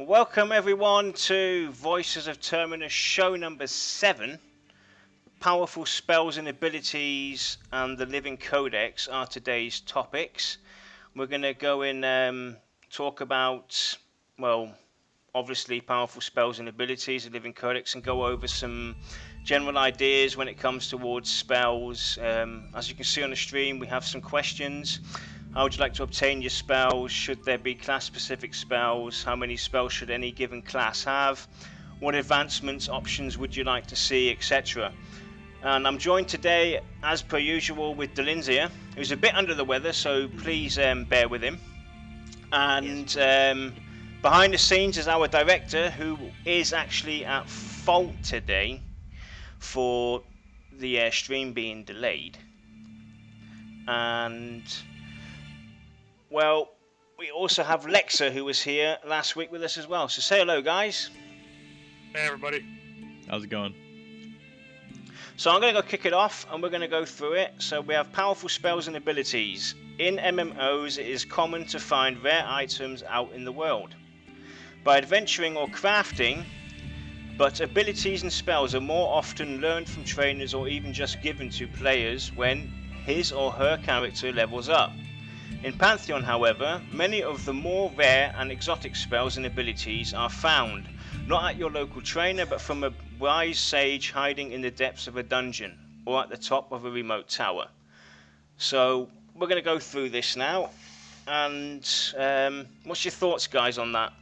Welcome everyone to Voices of Terminus show number 7. Powerful spells and abilities and the living codex are today's topics. We're going to go in talk about, well, obviously powerful spells and abilities, the living codex, and go over some general ideas when it comes towards spells. As you can see on the stream, we have some questions. How would you like to obtain your spells? Should there be class-specific spells? How many spells should any given class have? What advancements, options would you like to see, etc. And I'm joined today, as per usual, with Leksur, who's a bit under the weather, so please bear with him. And behind the scenes is our director, who is actually at fault today for the stream being delayed. And well, we also have Leksur, who was here last week with us as well. So say hello, guys. Hey, everybody. How's it going? So I'm going to go kick it off, and we're going to go through it. So we have powerful spells and abilities. In MMOs, it is common to find rare items out in the world by adventuring or crafting, but abilities and spells are more often learned from trainers or even just given to players when his or her character levels up. In Pantheon, however, many of the more rare and exotic spells and abilities are found, not at your local trainer, but from a wise sage hiding in the depths of a dungeon, or at the top of a remote tower. So, we're going to go through this now, and what's your thoughts, guys, on that?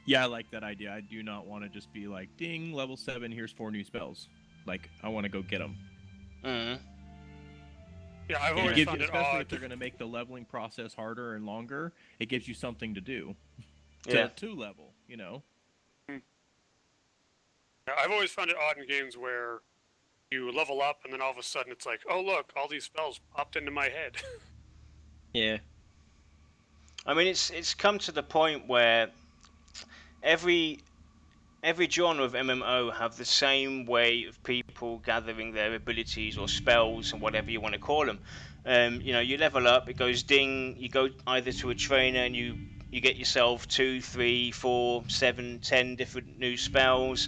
Yeah, I like that idea. I do not want to just be like, ding, level 7, here's 4 new spells. Like, I want to go get them. Mm-hmm. Yeah, I've always found it especially odd. if they're going to make the leveling process harder and longer, it gives you something to do. Yeah. To level, you know? Yeah, I've always found it odd in games where you level up and then all of a sudden it's like, oh look, all these spells popped into my head. Yeah. I mean, it's come to the point where every genre of MMO have the same way of people gathering their abilities or spells and whatever you want to call them. You know, you level up, it goes ding, you go either to a trainer and you get yourself 2, 3, 4, 7, 10 different new spells,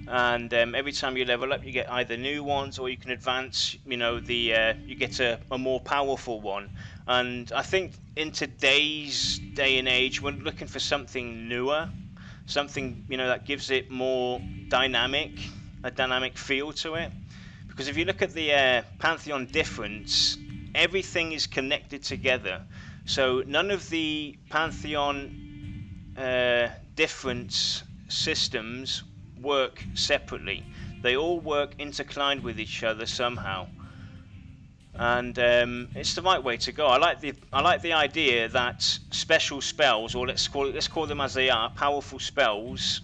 and every time you level up you get either new ones or you can advance, you know, you get a more powerful one. And I think in today's day and age we're looking for something newer, something, you know, that gives it more a dynamic feel to it. Because if you look at the Pantheon Difference, everything is connected together. So none of the Pantheon Difference systems work separately. They all work intertwined with each other somehow. And it's the right way to go. I like the idea that special spells, or let's call them as they are, powerful spells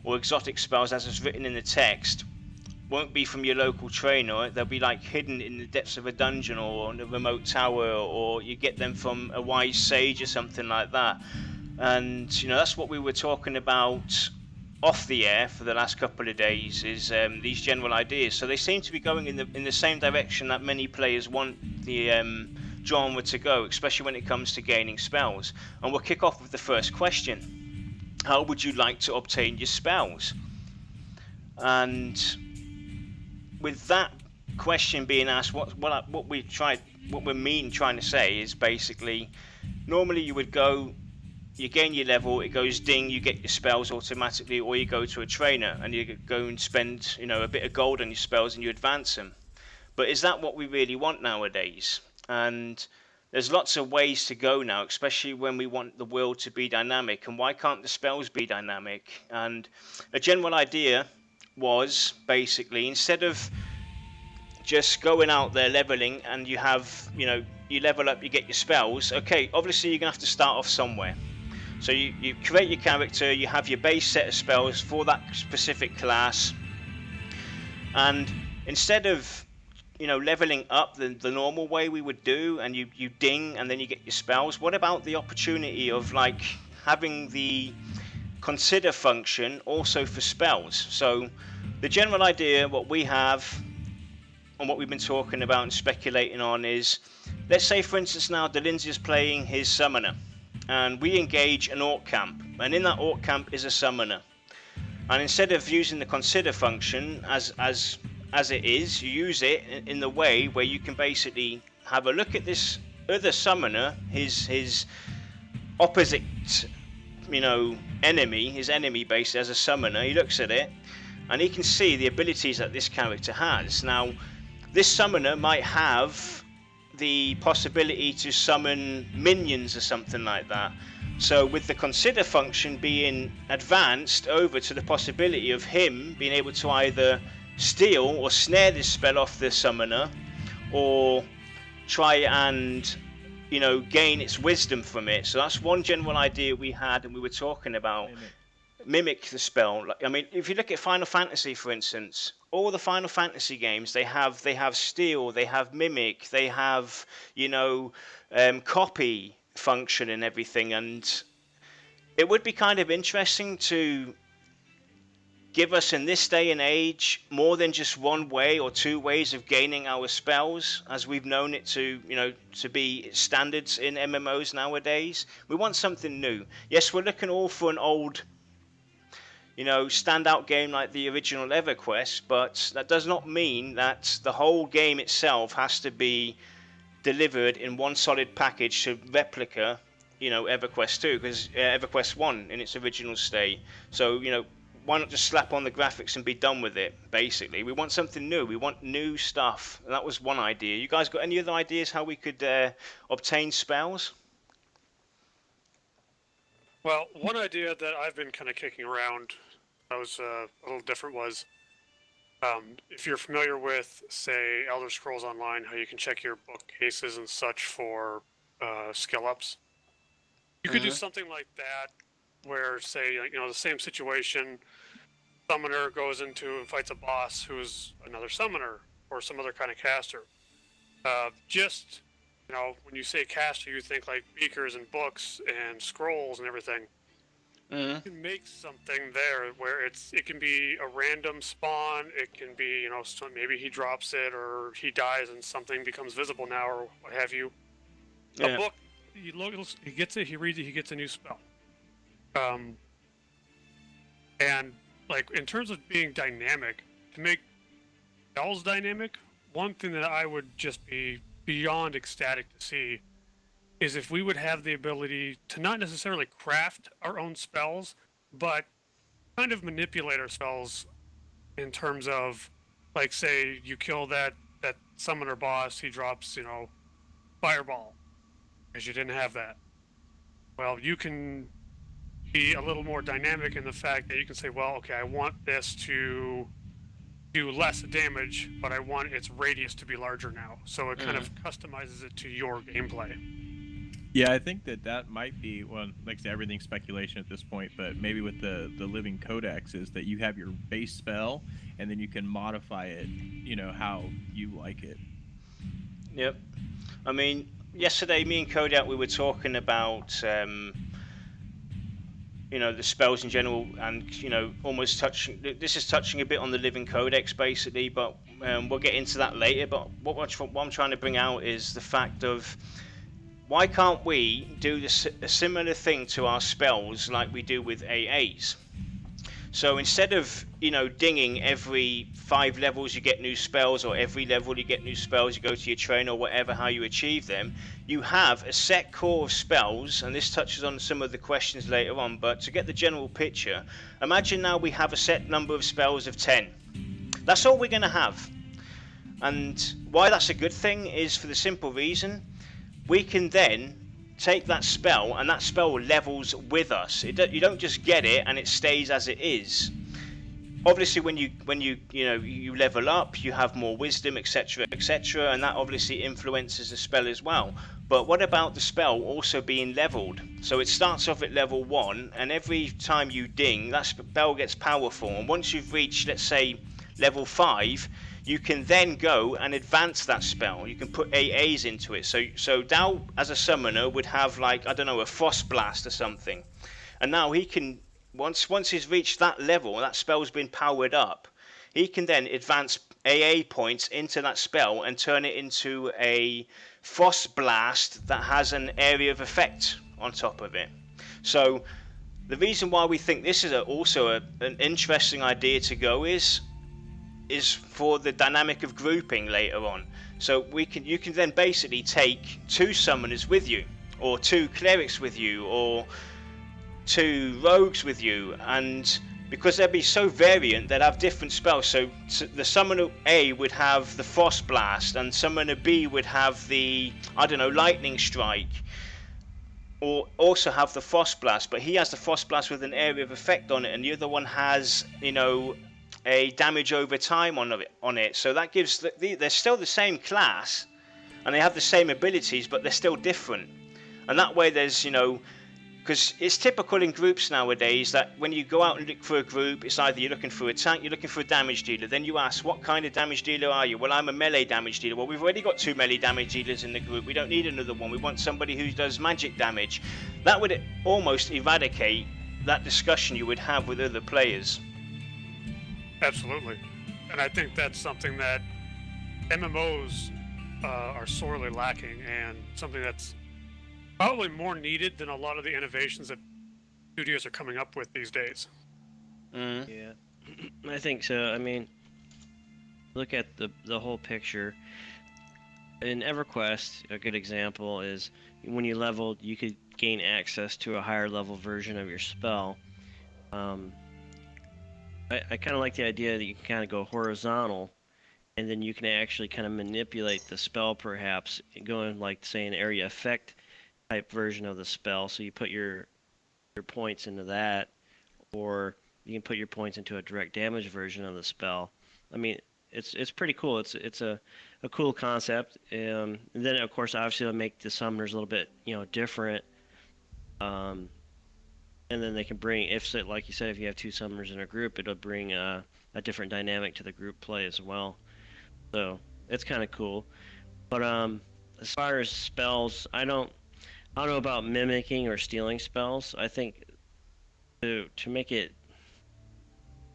or exotic spells as is written in the text, won't be from your local trainer. They'll be like hidden in the depths of a dungeon or in a remote tower, or you get them from a wise sage or something like that. And you know, that's what we were talking about off the air for the last couple of days, is these general ideas. So they seem to be going in the same direction that many players want the genre to go, especially when it comes to gaining spells. And we'll kick off with the first question: how would you like to obtain your spells? And with that question being asked, what we're trying to say is basically, normally you would go, you gain your level, it goes ding, you get your spells automatically, or you go to a trainer and you go and spend, you know, a bit of gold on your spells and you advance them. But is that what we really want nowadays? And there's lots of ways to go now, especially when we want the world to be dynamic. And why can't the spells be dynamic? And a general idea was basically, instead of just going out there leveling and you have, you know, you level up, you get your spells. Okay, obviously you're gonna have to start off somewhere. So you create your character, you have your base set of spells for that specific class, and instead of, you know, leveling up the normal way we would do, and you ding and then you get your spells, what about the opportunity of like having the consider function also for spells? So the general idea, what we have and what we've been talking about and speculating on is, let's say for instance now Leksur is playing his summoner, and we engage an orc camp, and in that orc camp is a summoner. And instead of using the consider function as it is, you use it in the way where you can basically have a look at this other summoner, his opposite, enemy, his enemy basically as a summoner. He looks at it and he can see the abilities that this character has. Now, this summoner might have the possibility to summon minions or something like that. So with the consider function being advanced over to the possibility of him being able to either steal or snare this spell off the summoner, or try and gain its wisdom from it. So that's one general idea we had, and we were talking about mimic the spell. I mean, if you look at Final Fantasy, for instance, all the Final Fantasy games, they have steal, they have mimic, they have copy function and everything. And it would be kind of interesting to give us in this day and age more than just one way or two ways of gaining our spells, as we've known it to be standards in MMOs nowadays. We want something new. Yes, we're looking all for an old standout game like the original EverQuest, but that does not mean that the whole game itself has to be delivered in one solid package to replica EverQuest 2, because EverQuest 1 in its original state. So why not just slap on the graphics and be done with it? Basically, we want something new. We want new stuff, and that was one idea. You guys got any other ideas how we could obtain spells? Well, one idea that I've been kind of kicking around that was a little different was, if you're familiar with, say, Elder Scrolls Online, how you can check your bookcases and such for skill ups. You could do something like that, where, say, the same situation, summoner goes into and fights a boss who's another summoner or some other kind of caster. When you say caster, you think like beakers and books and scrolls and everything. You can make something there where it can be a random spawn. It can be, maybe he drops it or he dies and something becomes visible now or what have you. A book, he gets it, he reads it, he gets a new spell. And like in terms of being dynamic, to make spells dynamic, one thing that I would just be beyond ecstatic to see is if we would have the ability to not necessarily craft our own spells, but kind of manipulate our spells in terms of, like, say you kill that summoner boss, he drops, fireball, because you didn't have that. Well, you can be a little more dynamic in the fact that you can say, well, okay, I want this to do less damage, but I want its radius to be larger now. So it kind of customizes it to your gameplay. Yeah, I think that might be, well, like I said, everything's speculation at this point, but maybe with the living codex is that you have your base spell, and then you can modify it, how you like it. Yep. I mean, yesterday, me and Kodiack, we were talking about the spells in general, and almost touching. This is touching a bit on the living codex, basically, but we'll get into that later. But what I'm trying to bring out is the fact of, why can't we do a similar thing to our spells like we do with AAs? So instead of dinging every 5 levels you get new spells, or every level you get new spells, you go to your trainer, or whatever, how you achieve them, you have a set core of spells. And this touches on some of the questions later on, but to get the general picture, imagine now we have a set number of spells of 10. That's all we're going to have. And why that's a good thing is for the simple reason, we can then take that spell, and that spell levels with us. You don't just get it and it stays as it is. Obviously, when you level up, you have more wisdom, etc., etc., and that obviously influences the spell as well. But what about the spell also being leveled? So it starts off at level 1, and every time you ding, that spell gets powerful. And once you've reached, let's say, level 5, you can then go and advance that spell. You can put AAs into it. So Dao, as a summoner, would have, like, I don't know, a Frost Blast or something. And now he can, once he's reached that level, that spell's been powered up, he can then advance AA points into that spell and turn it into a Frost Blast that has an area of effect on top of it. So the reason why we think this is also an interesting idea to go is for the dynamic of grouping later on. So you can then basically take 2 summoners with you, or 2 clerics with you, or 2 rogues with you, and because they'd be so variant, they'd have different spells. So the summoner A would have the Frost Blast, and summoner B would have the, I don't know, Lightning Strike, or also have the Frost Blast, but he has the Frost Blast with an area of effect on it, and the other one has, you know, a damage over time on it. So that gives they're still the same class, and they have the same abilities, but they're still different. And that way, there's, you know, because it's typical in groups nowadays that when you go out and look for a group, it's either you're looking for a tank, you're looking for a damage dealer. Then you ask, what kind of damage dealer are you? Well, I'm a melee damage dealer. Well, we've already got 2 melee damage dealers in the group. We don't need another one. We want somebody who does magic damage. That would almost eradicate that discussion you would have with other players. Absolutely. And I think that's something that MMOs are sorely lacking, and something that's probably more needed than a lot of the innovations that studios are coming up with these days. Yeah, I think so. I mean, look at the whole picture. In EverQuest, a good example is when you leveled, you could gain access to a higher level version of your spell. I kind of like the idea that you can kind of go horizontal, and then you can actually kind of manipulate the spell, perhaps going like, say, an area effect type version of the spell. So you put your points into that, or you can put your points into a direct damage version of the spell. I mean, it's pretty cool. It's a cool concept. And then of course, obviously, it'll make the summoners a little bit, you know, different. And then they can bring, like you said, if you have 2 summoners in a group, it'll bring a different dynamic to the group play as well. So it's kind of cool. But as far as spells, I don't know about mimicking or stealing spells. I think to make it,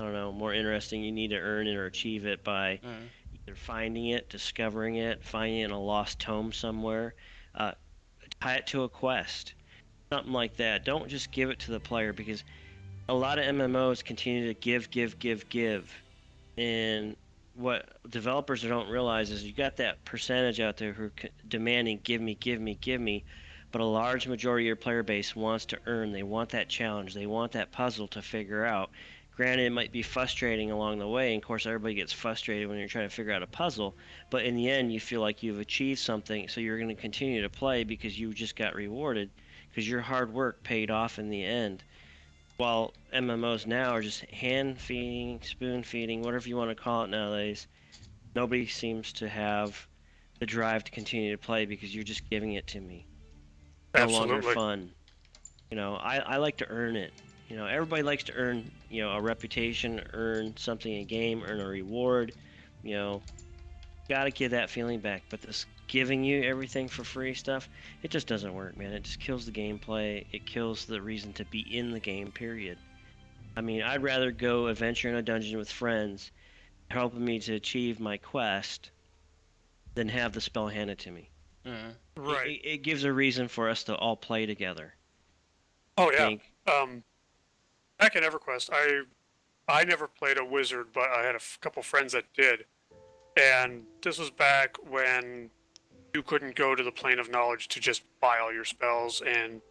I don't know, more interesting, you need to earn it or achieve it by either finding it, discovering it, finding it in a lost tome somewhere, tie it to a quest, something like that. Don't just give it to the player, because a lot of MMOs continue to give, and what developers don't realize is you got that percentage out there who are demanding give me, but a large majority of your player base wants to earn. They want that challenge. They want that puzzle to figure out. Granted, it might be frustrating along the way, and of course everybody gets frustrated when you're trying to figure out a puzzle, but in the end you feel like you've achieved something, so you're going to continue to play because you just got rewarded, because your hard work paid off in the end. While MMOs now are just hand feeding, spoon feeding, whatever you want to call it nowadays, nobody seems to have the drive to continue to play because you're just giving it to me. No longer fun. You know, I like to earn it. You know, everybody likes to earn, you know, a reputation, earn something in a game, earn a reward. You know, gotta give that feeling back. But this giving you everything for free stuff, it just doesn't work, man. It just kills the gameplay. It kills the reason to be in the game, period. I mean, I'd rather go adventure in a dungeon with friends, helping me to achieve my quest, than have the spell handed to me. Right. It gives a reason for us to all play together. Oh yeah. Back in EverQuest, I never played a wizard, but I had a couple friends that did, and this was back when you couldn't go to the plane of knowledge to just buy all your spells, and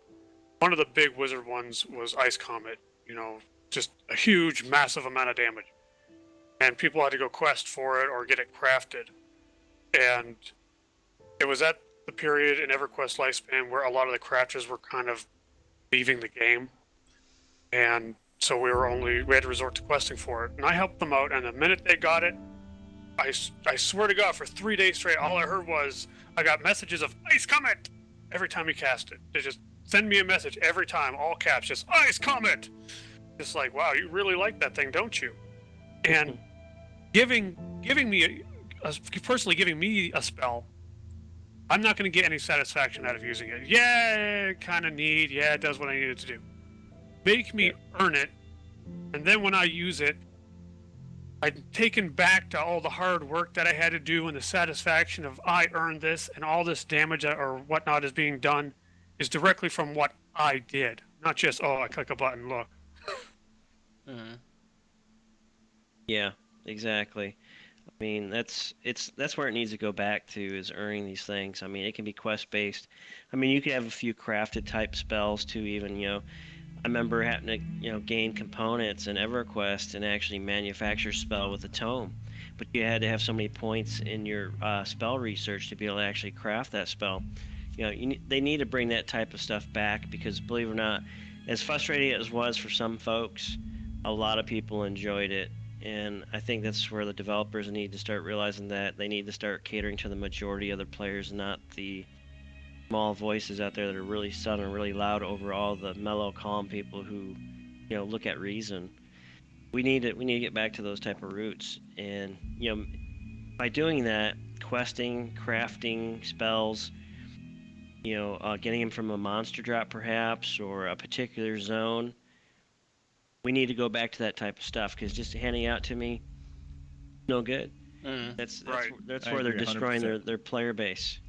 one of the big wizard ones was Ice Comet. You know, just a huge, massive amount of damage, and people had to go quest for it or get it crafted, and it was at the period in EverQuest lifespan where a lot of the crafters were kind of leaving the game, and so we had to resort to questing for it. And I helped them out, and the minute they got it, I swear to God, for 3 days straight, all I heard was, I got messages of Ice Comet every time we cast it. They just send me a message every time, all caps, just Ice Comet. Just like, wow, you really like that thing, don't you? And giving me personally giving me a spell, I'm not going to get any satisfaction out of using it. Yeah, kind of neat. Yeah, it does what I need it to do. Make me earn it, and then when I use it, I'm taken back to all the hard work that I had to do, and the satisfaction of I earned this, and all this damage or whatnot is being done is directly from what I did, not just, oh, I click a button, look. Mhm. Yeah, exactly. I mean, that's where it needs to go back to, is earning these things. I mean, it can be quest based. I mean, you could have a few crafted type spells too. Even I remember having to gain components in EverQuest and actually manufacture a spell with a tome, but you had to have so many points in your spell research to be able to actually craft that spell. They need to bring that type of stuff back, because believe it or not, as frustrating as it was for some folks, a lot of people enjoyed it. And I think that's where the developers need to start realizing that they need to start catering to the majority of the players, not the small voices out there that are really sounding really loud over all the mellow, calm people who, look at reason. We need to get back to those type of roots, and by doing that, questing, crafting spells, getting them from a monster drop perhaps, or a particular zone. We need to go back to that type of stuff, because just handing out to me, no good. Mhm. That's Right. that's I where they're agree destroying 100%. their player base.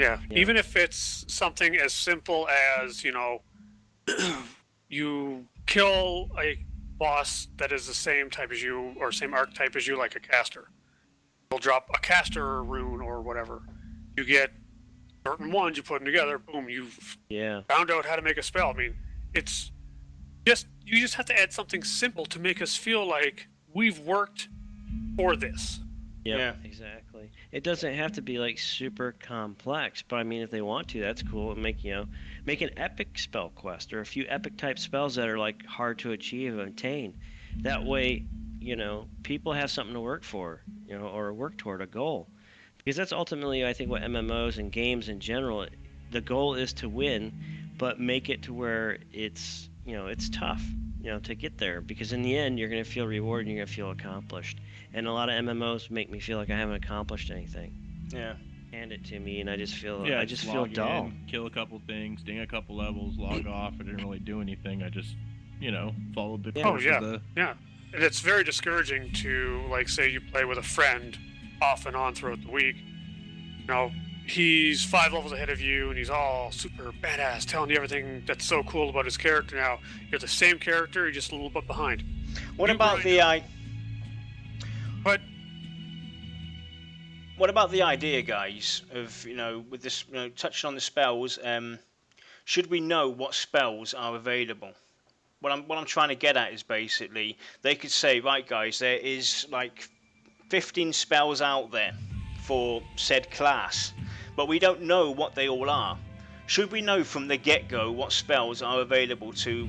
Yeah, Yeah. even if it's something as simple as, you kill a boss that is the same type as you, or same archetype as you, like a caster. You'll drop a caster rune or whatever. You get certain ones, you put them together, boom, you've Yeah. found out how to make a spell. I mean, it's you just have to add something simple to make us feel like we've worked for this. Yep, Yeah. exactly. It doesn't have to be like super complex, but I mean, if they want to, that's cool. And make an epic spell quest, or a few epic type spells that are like hard to achieve and attain. That way, people have something to work for, or work toward a goal. Because that's ultimately, I think, what MMOs and games in general, the goal is to win, but make it to where it's tough, to get there. Because in the end, you're going to feel rewarded and you're going to feel accomplished. And a lot of MMOs make me feel like I haven't accomplished anything. Yeah. Hand it to me, and I just feel log dull. in, kill a couple things, ding a couple levels, log off. I didn't really do anything. I just, followed the Yeah. course Oh, of the. Yeah, and it's very discouraging to, like, say you play with a friend off and on throughout the week. He's 5 levels ahead of you, and he's all super badass, telling you everything that's so cool about his character. Now you're the same character, you're just a little bit behind. What You about grind- the But what about the idea, guys, of with this, touching on the spells? Should we know what spells are available? What I'm trying to get at is basically they could say, right, guys, there is like 15 spells out there for said class, but we don't know what they all are. Should we know from the get-go what spells are available to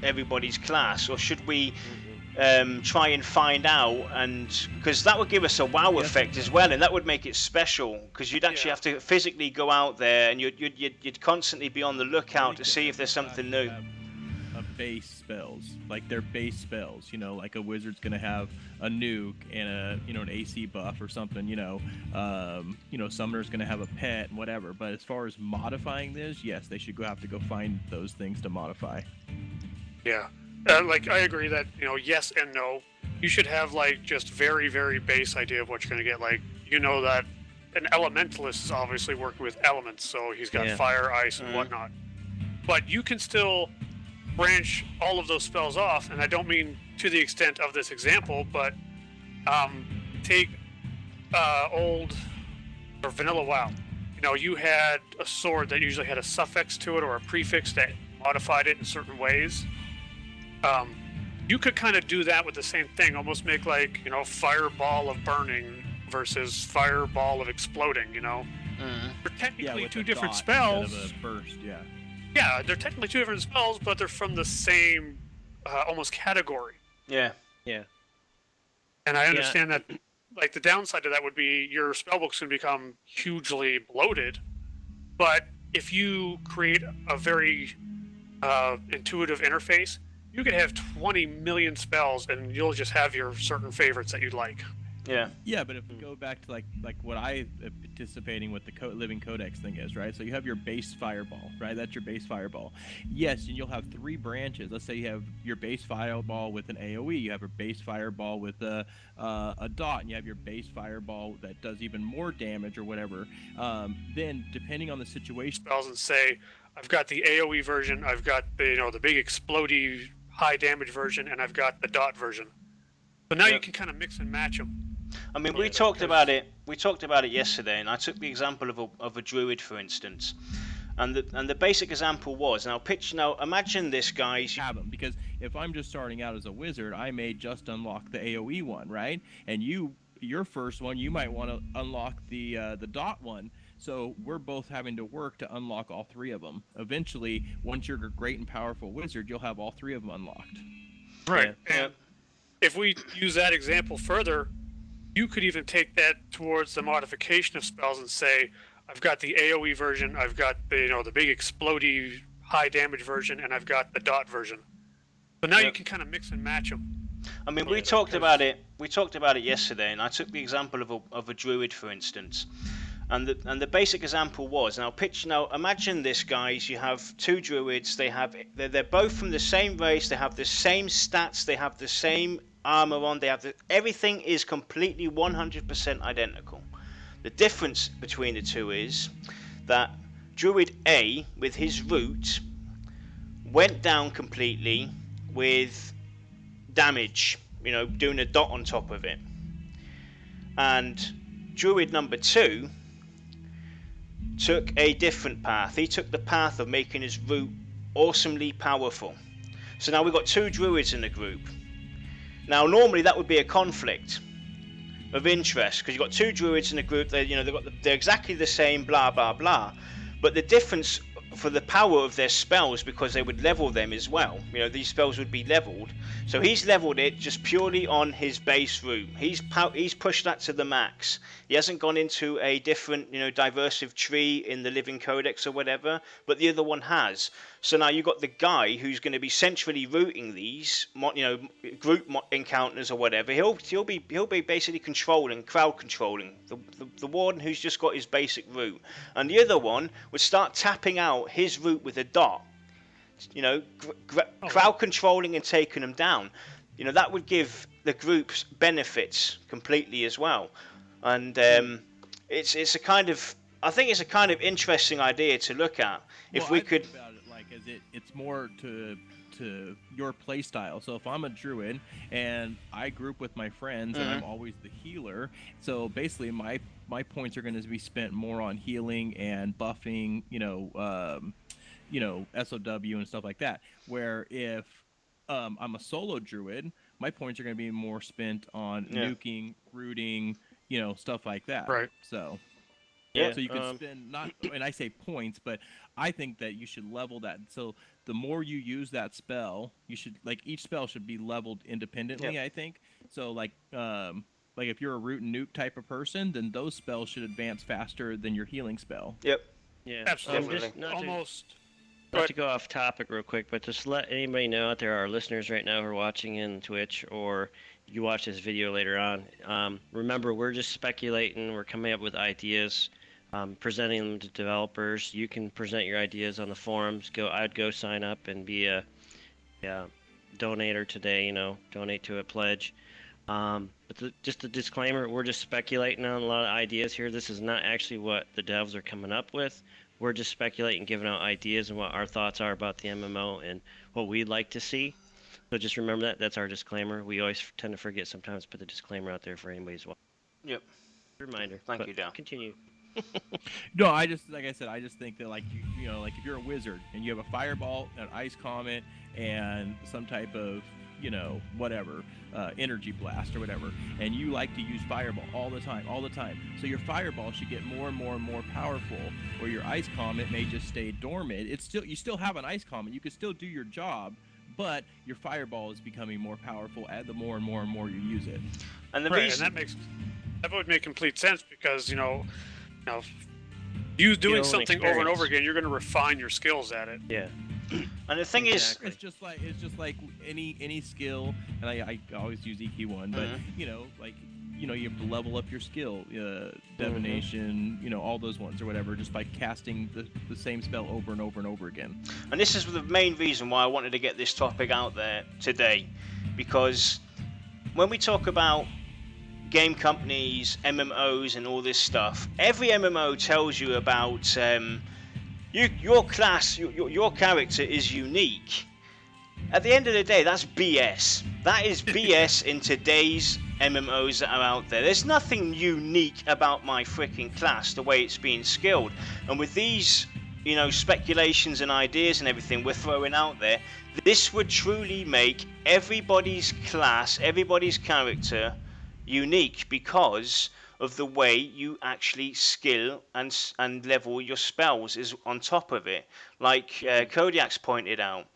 everybody's class, or should we try and find out? And because that would give us a wow effect as well, and that would make it special, because you'd actually have to physically go out there, and you'd constantly be on the lookout to see if there's something new. Base spells, like their base spells, like a wizard's gonna have a nuke and an AC buff or something, summoner's gonna have a pet and whatever. But as far as modifying this, yes, they should have to go find those things to modify. yeah, like, I agree that, yes and no. You should have, like, just very, very base idea of what you're going to get. Like, that an elementalist is obviously working with elements, so he's got fire, ice, and whatnot. But you can still branch all of those spells off, and I don't mean to the extent of this example, but take old or vanilla WoW. You had a sword that usually had a suffix to it or a prefix that modified it in certain ways. You could kind of do that with the same thing, almost make like, fireball of burning versus fireball of exploding, They're technically two different spells. Instead of a burst, yeah. Yeah, they're technically two different spells, but they're from the same almost category. Yeah. Yeah. And I understand that, like, the downside to that would be your spellbook's going to become hugely bloated. But if you create a very intuitive interface, you could have 20 million spells, and you'll just have your certain favorites that you'd like. Yeah. Yeah, but if we go back to like what I am participating with the living codex thing is, right? So you have your base fireball, right? That's your base fireball. Yes, and you'll have 3 branches. Let's say you have your base fireball with an AOE. You have a base fireball with a dot, and you have your base fireball that does even more damage or whatever. Then, depending on the situation, Spells and say, I've got the AOE version, I've got the the big explodey high damage version, and I've got the dot version. So now you can kind of mix and match them. I mean, we talked about it. We talked about it yesterday, and I took the example of a druid, for instance, and the basic example was now imagine this, guys. Have them, because if I'm just starting out as a wizard, I may just unlock the AOE one, right? And your first one, you might want to unlock the dot one. So we're both having to work to unlock all three of them. Eventually, once you're a great and powerful wizard, you'll have all three of them unlocked. Right. Yeah. And if we use that example further, you could even take that towards the modification of spells and say, I've got the AOE version, I've got the big explodey high damage version, and I've got the dot version. So now you can kind of mix and match them. I mean, we talked about it. We talked about it yesterday, and I took the example of a druid, for instance, and the basic example was now imagine this, guys. You have two druids. They're both from the same race. They have the same stats. They have the same armor on. Everything is completely 100% identical. The difference between the two is that Druid A, with his root, went down completely with damage, doing a dot on top of it. And Druid number 2 took a different path. He took the path of making his root awesomely powerful. So now we've got two druids in the group. Now normally that would be a conflict of interest, because you've got two druids in the group. They're exactly the same, blah blah blah, but the difference for the power of their spells, because they would level them as well. These spells would be leveled. So he's leveled it just purely on his base root. He's pushed that to the max. He hasn't gone into a different, diversive tree in the living codex or whatever, but the other one has. So now you've got the guy who's going to be centrally routing these, group encounters or whatever. He'll be basically crowd controlling the warden who's just got his basic root, and the other one would start tapping out his root with a dot. Crowd controlling and taking them down. That would give the groups benefits completely as well, and I think it's a kind of interesting idea to look at. If we could. It's more to your play style. So if I'm a druid and I group with my friends and I'm always the healer, so basically my points are going to be spent more on healing and buffing, SOW and stuff like that. Where if I'm a solo druid, my points are going to be more spent on nuking, rooting, stuff like that. Right. So. Yeah. So you can spend and I say points, but I think that you should level that. So the more you use that spell, you should each spell should be leveled independently. Yep. I think so. Like if you're a root and nuke type of person, then those spells should advance faster than your healing spell. Yep. Yeah. Absolutely. Not to go off topic real quick, but just let anybody know out there, our listeners right now who are watching in Twitch, or you watch this video later on. Remember, we're just speculating. We're coming up with ideas. Presenting them to developers. You can present your ideas on the forums. I'd go sign up and be a donator today. Donate to a pledge. But just a disclaimer: we're just speculating on a lot of ideas here. This is not actually what the devs are coming up with. We're just speculating, giving out ideas and what our thoughts are about the MMO and what we'd like to see. So just remember that. That's our disclaimer. We always tend to forget sometimes to put the disclaimer out there for anybody as well. Yep. Reminder. Thank you, Dal. Continue. No, I just think that if you're a wizard and you have a fireball, an ice comet, and some type of whatever energy blast or whatever, and you like to use fireball all the time, so your fireball should get more and more and more powerful, or your ice comet may just stay dormant. You still have an ice comet, you can still do your job, but your fireball is becoming more powerful the more and more and more you use it. And the right, reason and that would make complete sense, because you doing something over and over again, you're going to refine your skills at it. Yeah. And the thing is, it's just like any skill, and I always use EQ1, but you have to level up your skill, divination, all those ones or whatever, just by casting the same spell over and over and over again. And this is the main reason why I wanted to get this topic out there today, because when we talk about game companies, MMOs, and all this stuff, every MMO tells you about your class, your character is unique. At the end of the day, that's BS. That is BS in today's MMOs that are out there. There's nothing unique about my freaking class, the way it's being skilled. And with these, speculations and ideas and everything we're throwing out there, this would truly make everybody's class, everybody's character unique because of the way you actually skill and level your spells is on top of it. Like Kodiak's pointed out,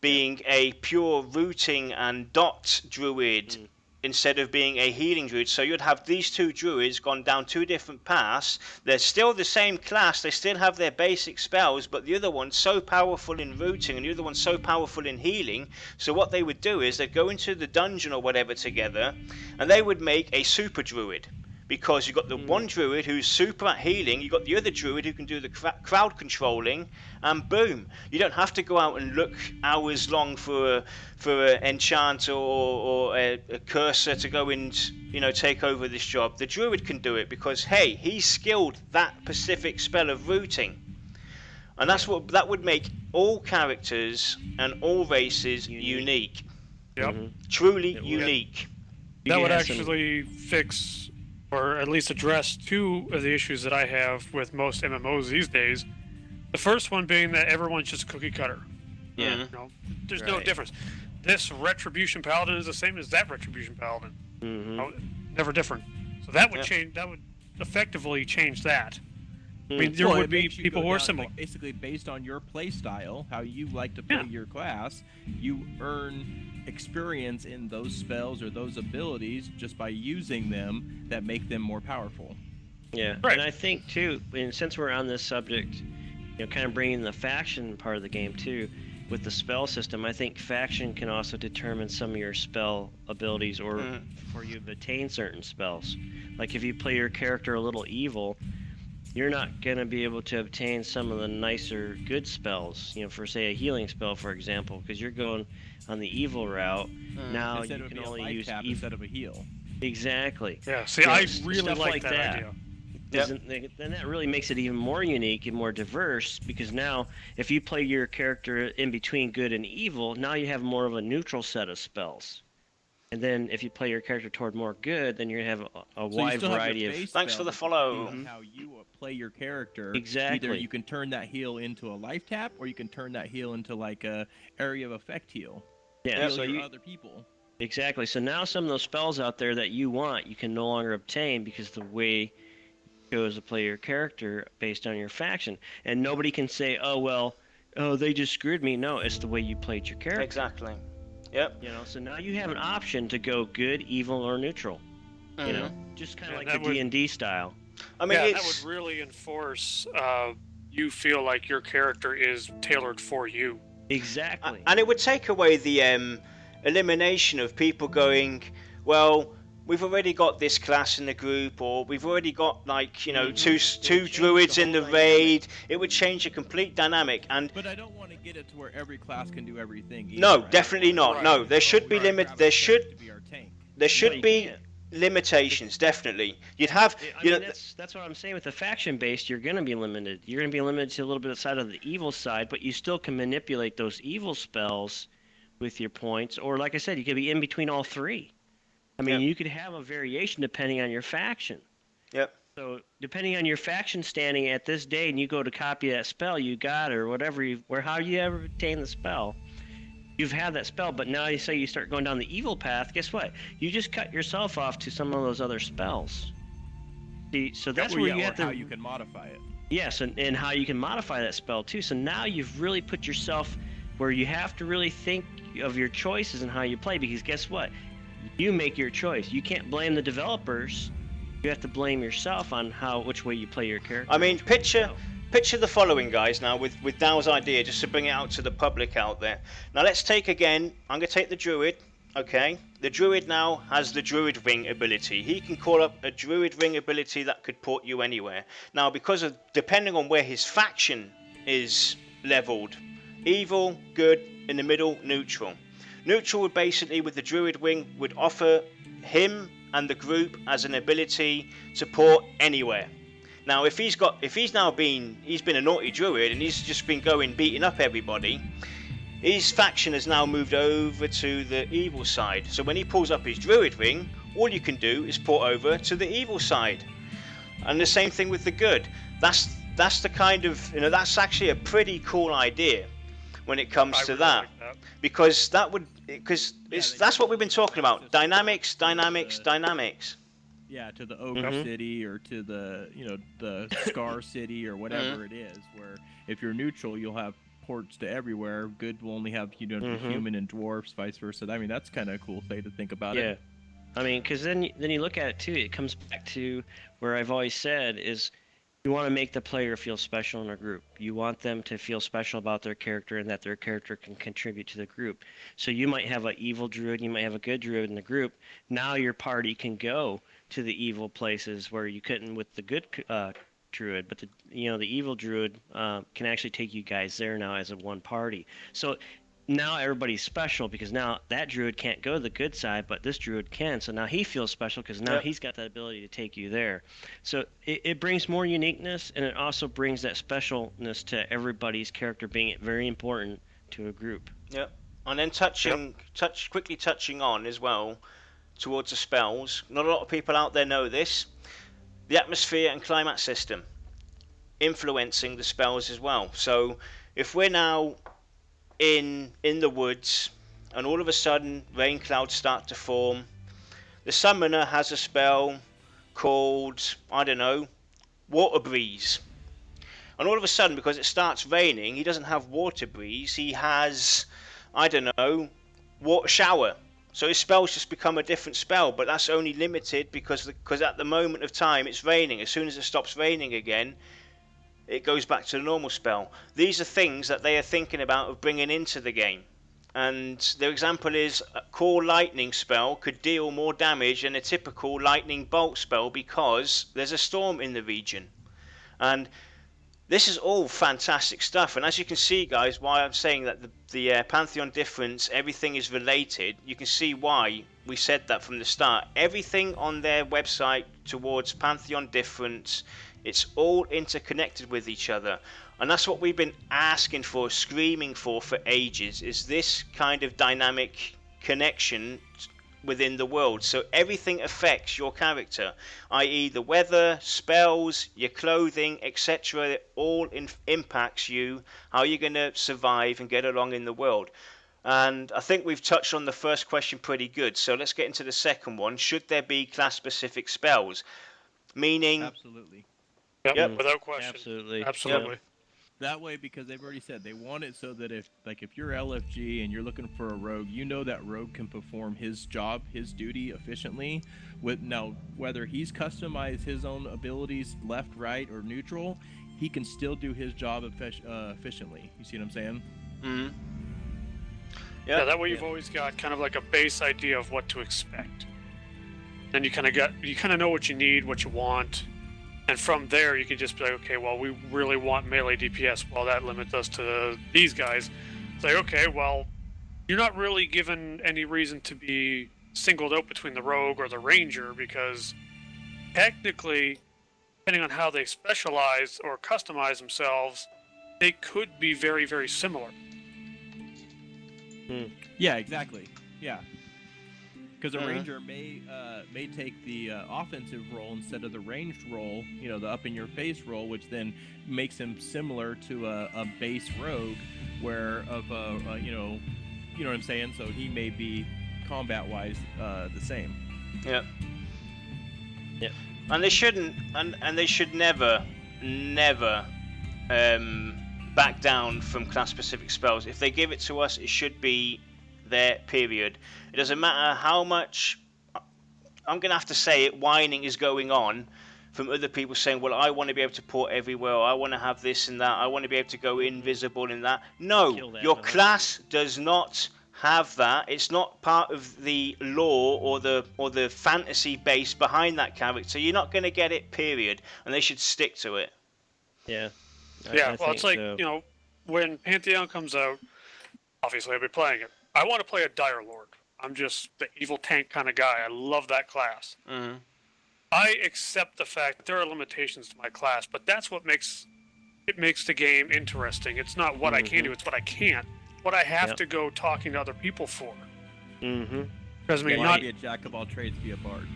being a pure rooting and dot druid instead of being a healing druid. So you'd have these two druids gone down two different paths. They're still the same class, they still have their basic spells, but the other one's so powerful in rooting and the other one's so powerful in healing. So what they would do is they'd go into the dungeon or whatever together and they would make a super druid. Because you've got the one druid who's super at healing, you've got the other druid who can do the crowd controlling, and boom, you don't have to go out and look hours long for an enchant or a cursor to go and take over this job. The druid can do it because hey, he's skilled that specific spell of rooting, and that would make all characters and all races unique. Yep. Truly unique. That would actually fix, or at least address, two of the issues that I have with most MMOs these days. The first one being that everyone's just cookie cutter. Yeah. There's no difference. This Retribution Paladin is the same as that Retribution Paladin. Never different. So that would change. That would effectively change that. I mean, there would be people who are similar. Like, basically, based on your play style, how you like to play your class, you earn experience in those spells or those abilities just by using them that make them more powerful. Yeah, right. And I think too, and since we're on this subject, kind of bringing the faction part of the game too, with the spell system, I think faction can also determine some of your spell abilities or before you've attained certain spells. Like if you play your character a little evil, you're not going to be able to obtain some of the nicer good spells, for say a healing spell, for example, because you're going on the evil route. Now instead you of can a only life use tap instead of a heal. Exactly. Yeah, see, I really stuff like that idea. Then that really makes it even more unique and more diverse, because now if you play your character in between good and evil, now you have more of a neutral set of spells. And then if you play your character toward more good, then you're going to have a wide variety of... Thanks for the follow. How you play your character. Exactly. Either you can turn that heal into a life tap, or you can turn that heal into like a area of effect heal. Yeah, heal your other people. Exactly. So now some of those spells out there that you want, you can no longer obtain because the way you chose to play your character based on your faction. And nobody can say, they just screwed me. No, it's the way you played your character. Exactly. Yep. So now you have an option to go good, evil, or neutral. Just kind of like the D&D style. I mean, that would really enforce you feel like your character is tailored for you. Exactly. And it would take away the elimination of people going, well, we've already got this class in the group, or we've already got two druids in the raid. It would change the complete dynamic. But I don't want to get it to where every class can do everything either, no, definitely not. Right. No, there should be there should be limitations, definitely. You'd have that's what I'm saying. With the faction based, you're going to be limited. You're going to be limited to a little bit of side of the evil side, but you still can manipulate those evil spells with your points, or like I said, you could be in between all three. I mean, you could have a variation depending on your faction. Yep. So depending on your faction standing at this day, and you go to copy that spell you got, or whatever, how you ever obtain the spell, you've had that spell. But now you say you start going down the evil path. Guess what? You just cut yourself off to some of those other spells. See, so that's where you have to. How you can modify it. Yes, and how you can modify that spell too. So now you've really put yourself where you have to really think of your choices and how you play, because guess what? You make your choice. You can't blame the developers. You have to blame yourself on which way you play your character. I mean, picture the following, guys, now with Dow's idea, just to bring it out to the public out there. Now let's take again, I'm going to take the druid, okay? The druid now has the druid ring ability. He can call up a druid ring ability that could port you anywhere. Now, because of, depending on where his faction is leveled, evil, good, in the middle, neutral. Neutral would basically, with the druid wing, would offer him and the group as an ability to port anywhere. Now, if he's been a naughty druid and he's just been going beating up everybody, his faction has now moved over to the evil side. So when he pulls up his druid ring, all you can do is port over to the evil side. And the same thing with the good. That's the kind of, that's actually a pretty cool idea when it comes to really that. like that. Because that's what we've been talking about. Dynamics. Yeah, to the ogre city or to the the scar city or whatever it is. Where if you're neutral, you'll have ports to everywhere. Good will only have the human and dwarfs, vice versa. I mean, that's kind of a cool thing to think about. Yeah, I mean, because then you look at it too. It comes back to where I've always said is you want to make the player feel special in a group. You want them to feel special about their character and that their character can contribute to the group. So you might have an evil druid, you might have a good druid in the group. Now your party can go to the evil places where you couldn't with the good druid, but the evil druid can actually take you guys there now as a one party. So now everybody's special because now that druid can't go to the good side, but this druid can. So now he feels special because now he's got that ability to take you there. So it brings more uniqueness, and it also brings that specialness to everybody's character being very important to a group. Yep. And then quickly touching on as well towards the spells. Not a lot of people out there know this. The atmosphere and climate system influencing the spells as well. So if we're now in the woods and all of a sudden rain clouds start to form, the summoner has a spell called, I don't know, water breeze. And all of a sudden, because it starts raining, he doesn't have water breeze, he has, I don't know, water shower. So his spells just become a different spell, but that's only limited because at the moment of time it's raining. As soon as it stops raining again, it goes back to the normal spell. These are things that they are thinking about of bringing into the game. And their example is a core lightning spell could deal more damage than a typical lightning bolt spell because there's a storm in the region. And this is all fantastic stuff. And as you can see, guys, why I'm saying that the Pantheon Difference, everything is related, you can see why we said that from the start. Everything on their website towards Pantheon Difference, it's all interconnected with each other. And that's what we've been asking for, screaming for ages, is this kind of dynamic connection within the world. So everything affects your character, i.e. the weather, spells, your clothing, etc. It all impacts you, how you're going to survive and get along in the world. And I think we've touched on the first question pretty good. So let's get into the second one. Should there be class-specific spells? Meaning... Absolutely. Yep, without question. Absolutely. Absolutely. Yep. That way, because they've already said they want it so that if you're LFG and you're looking for a rogue, that rogue can perform his job, his duty efficiently. Now, whether he's customized his own abilities left, right, or neutral, he can still do his job efficiently. You see what I'm saying? Mm-hmm. Yeah, that way you've always got kind of like a base idea of what to expect. Then you kind of know what you need, what you want. And from there, you can just be like, okay, well, we really want melee DPS. Well, that limits us to these guys. It's like, okay, well, you're not really given any reason to be singled out between the rogue or the ranger because technically, depending on how they specialize or customize themselves, they could be very, very similar. Yeah, exactly. Yeah. Because a ranger may take the offensive role instead of the ranged role, the up-in-your-face role, which then makes him similar to a base rogue, where you know what I'm saying. So he may be combat-wise the same. Yep. Yep. And they shouldn't, and they should never back down from class-specific spells. If they give it to us, it should be there, period. It doesn't matter how much, I'm going to have to say it, whining is going on from other people saying, well, I want to be able to port everywhere, I want to have this and that, I want to be able to go invisible in that. No, your class does not have that. It's not part of the lore or the fantasy base behind that character. You're not going to get it, period. And they should stick to it. Yeah. Yeah, well, it's like, when Pantheon comes out, obviously I'll be playing it. I want to play a Dire Lord. I'm just the evil tank kind of guy. I love that class. Mm-hmm. I accept the fact that there are limitations to my class, but that's what makes the game interesting. It's not what I can do; it's what I can't. What I have to go talking to other people for. Mm-hmm. Because I mean, You not be a jack of all trades, be a bard.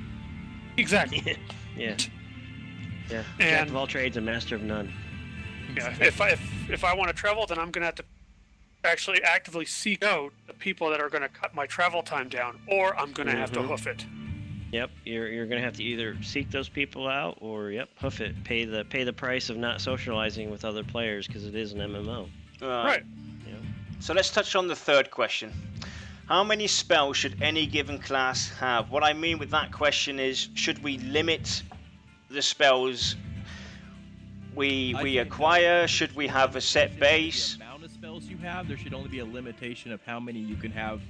exactly. Yeah. Yeah. Jack And of all trades, a master of none. yeah, if I want to travel, then I'm gonna have to actually actively seek out the people that are gonna cut my travel time down, or I'm gonna have to hoof it. Yep, you're gonna have to either seek those people out or hoof it. Pay the price of not socializing with other players because it is an MMO. Right. So let's touch on the third question. How many spells should any given class have? What I mean with that question is, should we limit the spells we acquire? Should we have a set base? The amount of spells you have, there should only be a limitation of how many you can have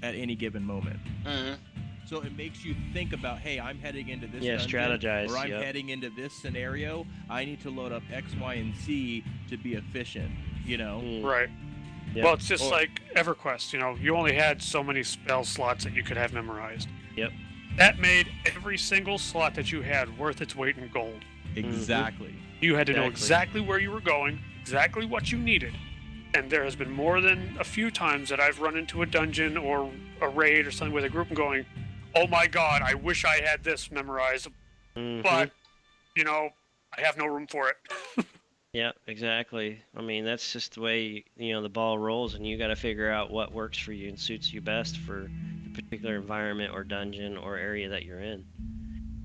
at any given moment. Mm-hmm. So it makes you think about, hey, I'm heading into this dungeon, strategize, or I'm heading into this scenario. I need to load up X, Y, and Z to be efficient, you know? Right. Yep. Well, it's just like EverQuest. You know, you only had so many spell slots that you could have memorized. Yep. That made every single slot that you had worth its weight in gold. Exactly. You had to know exactly where you were going, exactly what you needed. And there has been more than a few times that I've run into a dungeon or a raid or something with a group and going, oh my god, I wish I had this memorized, but, you know, I have no room for it. Yeah, exactly. I mean, that's just the way, the ball rolls, and you got to figure out what works for you and suits you best for the particular environment or dungeon or area that you're in.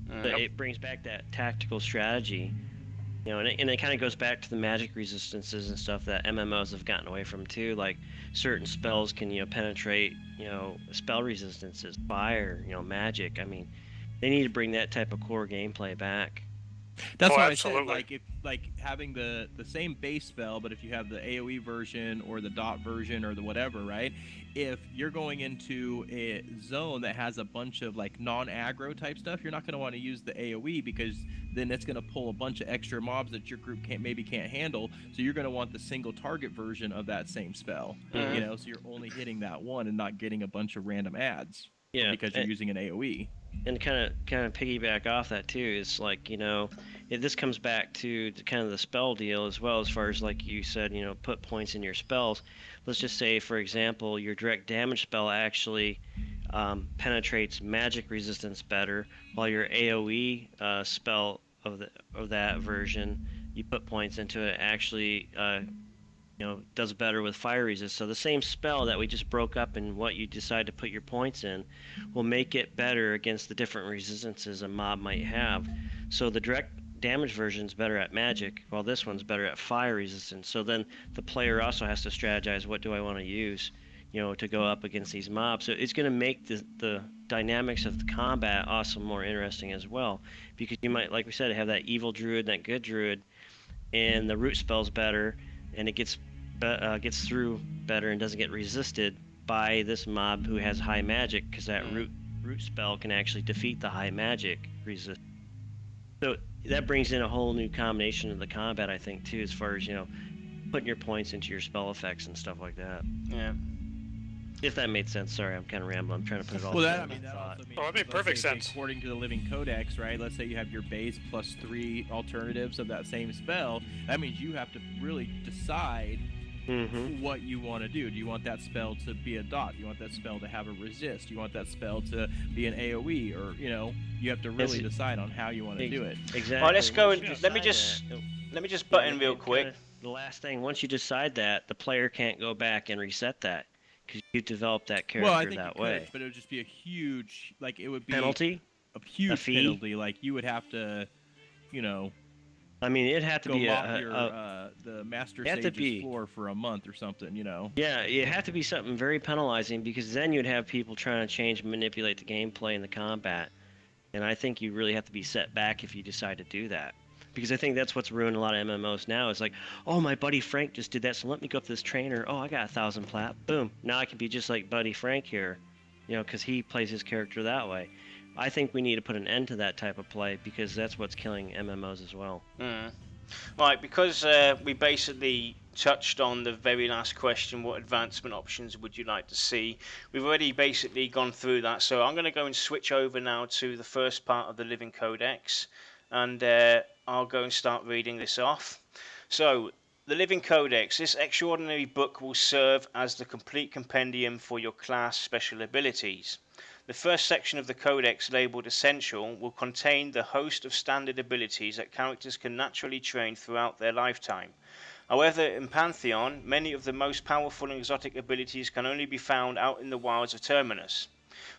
But it brings back that tactical strategy, and it kind of goes back to the magic resistances and stuff that MMOs have gotten away from too. Like certain spells can, penetrate, spell resistances, fire, magic. I mean, they need to bring that type of core gameplay back. That's why absolutely. I said, like having the same base spell, but if you have the AoE version or the dot version or the whatever, right? If you're going into a zone that has a bunch of like non-aggro type stuff, you're not going to want to use the AoE because then it's going to pull a bunch of extra mobs that your group can't handle. So you're going to want the single target version of that same spell, so you're only hitting that one and not getting a bunch of random adds. Yeah, because you're using an AoE. And kind of piggyback off that too is like, this comes back to kind of the spell deal as well, as far as like you said, put points in your spells. Let's just say, for example, your direct damage spell actually penetrates magic resistance better, while your AoE spell of that version, you put points into it, actually does better with fire resist. So the same spell that we just broke up and what you decide to put your points in will make it better against the different resistances a mob might have. So the direct damage version is better at magic, while this one's better at fire resistance. So then the player also has to strategize, what do I want to use, to go up against these mobs. So it's going to make the dynamics of the combat also more interesting as well, because you might, like we said, have that evil druid and that good druid, and the root spell's better, and it gets through better and doesn't get resisted by this mob who has high magic, because that root spell can actually defeat the high magic resist. So that brings in a whole new combination of the combat, I think, too, as far as putting your points into your spell effects and stuff like that. Yeah. If that made sense. Sorry, I'm kind of rambling. I'm trying to put it all Well, together. that also means, it made perfect sense. According to the Living Codex, right? Let's say you have your base plus 3 alternatives of that same spell. That means you have to really decide what you want to do. Do you want that spell to be a dot? Do you want that spell to have a resist? Do you want that spell to be an AoE? Or you have to really decide on how you want to do it. Exactly. All right, let's go and let me just butt in real quick. The last thing, once you decide that, the player can't go back and reset that, because you developed that character well, I think that you way. could, but it would just be a huge, like it would be Penalty? a huge fee? penalty. Like you would have to, I mean, it'd have to go be the Master Sage's floor for a month or something, Yeah, it had to be something very penalizing, because then you'd have people trying to change and manipulate the gameplay and the combat. And I think you really have to be set back if you decide to do that. Because I think that's what's ruined a lot of MMOs now. It's like, oh, my buddy Frank just did that, so let me go up to this trainer. Oh, I got 1,000 plat. Boom. Now I can be just like buddy Frank here, because he plays his character that way. I think we need to put an end to that type of play, because that's what's killing MMOs as well. Right, because we basically touched on the very last question, what advancement options would you like to see? We've already basically gone through that, so I'm going to go and switch over now to the first part of the Living Codex, and I'll go and start reading this off. So, the Living Codex. This extraordinary book will serve as the complete compendium for your class special abilities. The first section of the Codex, labelled Essential, will contain the host of standard abilities that characters can naturally train throughout their lifetime. However, in Pantheon, many of the most powerful and exotic abilities can only be found out in the wilds of Terminus.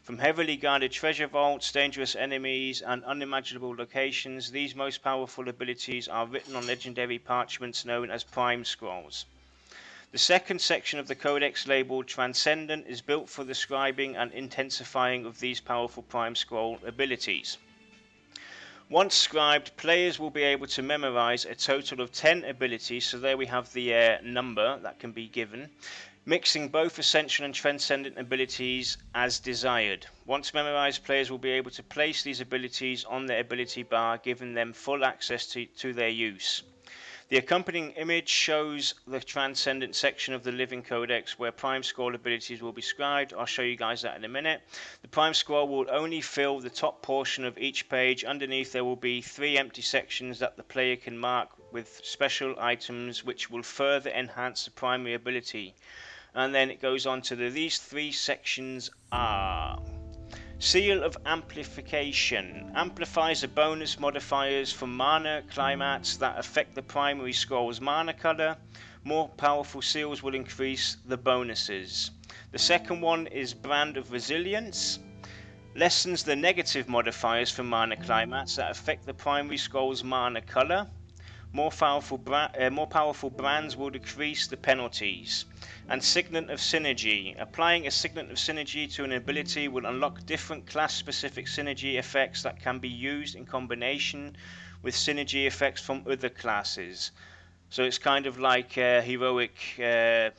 From heavily guarded treasure vaults, dangerous enemies, and unimaginable locations, these most powerful abilities are written on legendary parchments known as Prime Scrolls. The second section of the Codex, labelled Transcendent, is built for the scribing and intensifying of these powerful Prime Scroll abilities. Once scribed, players will be able to memorize a total of 10 abilities, so there we have the number that can be given, mixing both essential and transcendent abilities as desired. Once memorized, players will be able to place these abilities on their ability bar, giving them full access to their use. The accompanying image shows the transcendent section of the Living Codex where Prime Scroll abilities will be scribed. I'll show you guys that in a minute. The Prime Scroll will only fill the top portion of each page. Underneath there will be 3 empty sections that the player can mark with special items which will further enhance the primary ability. And then it goes on to these 3 sections are: Seal of Amplification amplifies the bonus modifiers for mana climats that affect the primary scroll's mana color. More powerful seals will increase the bonuses. The second one is Brand of Resilience. Lessens the negative modifiers for mana climats that affect the primary scroll's mana color. More powerful brands will decrease the penalties. And Signet of Synergy. Applying a Signet of Synergy to an ability will unlock different class-specific synergy effects that can be used in combination with synergy effects from other classes. So it's kind of like the heroic ring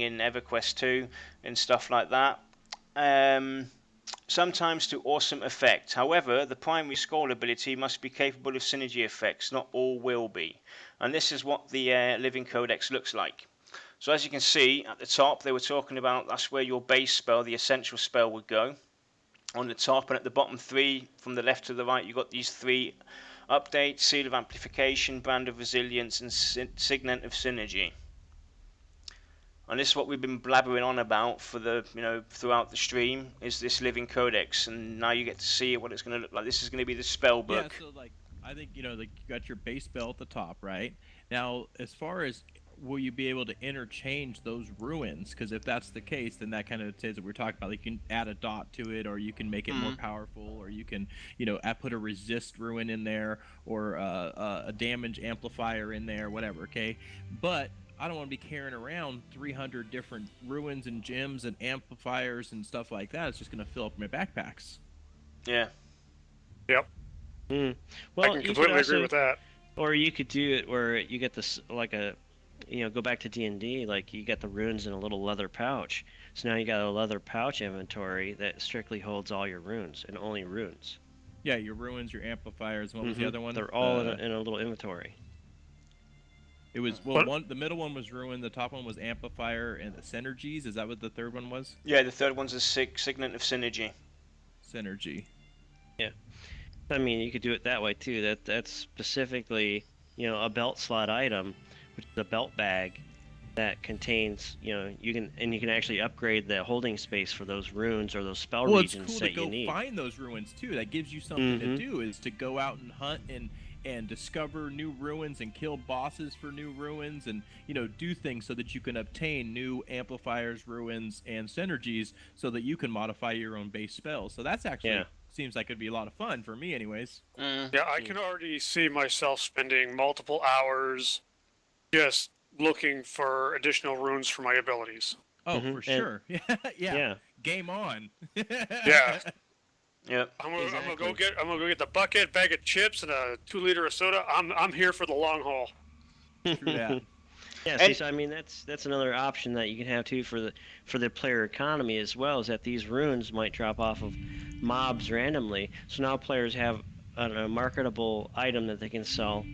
in EverQuest 2 and stuff like that. Sometimes to awesome effect. However, the primary scroll ability must be capable of synergy effects. Not all will be. And this is what the Living Codex looks like. So as you can see at the top, they were talking about that's where your base spell, the essential spell, would go. On the top, and at the bottom 3, from the left to the right, you've got these 3 updates: Seal of Amplification, Brand of Resilience, and Signet of Synergy. And this is what we've been blabbering on about for throughout the stream, is this Living Codex, and now you get to see what it's going to look like. This is going to be the spell book. Yeah, so I think you got your base spell at the top, right? Now, as far as will you be able to interchange those ruins? Because if that's the case, then that kind of says that we're talking about. Like, you can add a dot to it, or you can make it more powerful, or you can, put a resist ruin in there, or a damage amplifier in there, whatever. Okay, but I don't want to be carrying around 300 different ruins and gems and amplifiers and stuff like that. It's just going to fill up my backpacks. Yeah. Yep. Well, I can completely agree with that. Or you could do it where you get this, like go back to D&D, like you got the runes in a little leather pouch. So now you got a leather pouch inventory that strictly holds all your runes and only runes. Yeah, your ruins, your amplifiers. What was the other one? They're all in a little inventory. It was the middle one was ruin, the top one was amplifier, and the synergies. Is that what the third one was? Yeah, the third one's a Signet of Synergy. Synergy. Yeah, I mean you could do it that way too. That's specifically a belt slot item, which is a belt bag that contains you can actually upgrade the holding space for those runes or those spell regions that you need. It's cool to go find those ruins too. That gives you something to do, is to go out and hunt and discover new ruins and kill bosses for new ruins, and do things so that you can obtain new amplifiers, ruins, and synergies so that you can modify your own base spells. So that's actually seems like it'd be a lot of fun for me anyways. Yeah, I can already see myself spending multiple hours just looking for additional runes for my abilities. Oh, for sure. Yeah. Game on. Yeah. Yep. I'm gonna go get the bucket, bag of chips, and a 2-liter of soda. I'm here for the long haul. True that. Yeah, so I mean that's another option that you can have too for the player economy as well, is that these runes might drop off of mobs randomly. So now players have a marketable item that they can sell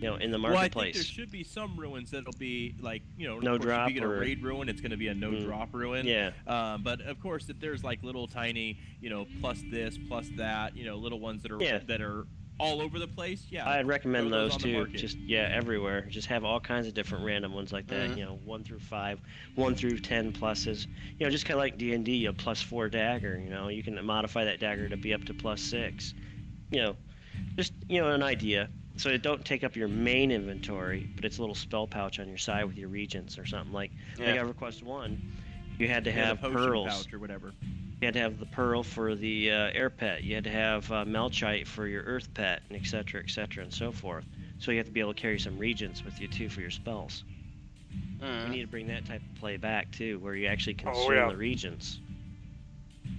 in the Well, I think marketplace. there should be some ruins that'll be like, of No course, drop if you get a or- raid ruin, it's going to be a no drop ruin. Yeah. But of course, if there's like little tiny, plus this, plus that, little ones that are all over the place, yeah. I'd recommend throw those on the too. market. Just everywhere. Just have all kinds of different random ones like that. 1 through 5, 1 through 10 pluses. Just kind of like D&D, a +4 dagger. You can modify that dagger to be up to +6. Just an idea. So it don't take up your main inventory, but it's a little spell pouch on your side with your regents or something like EverQuest 1. You had to have potion pearls. pouch or whatever. You had to have the pearl for the air pet. You had to have Melchite for your earth pet, and et cetera, and so forth. So you have to be able to carry some regents with you too for your spells. You need to bring that type of play back too, where you actually consume the regents.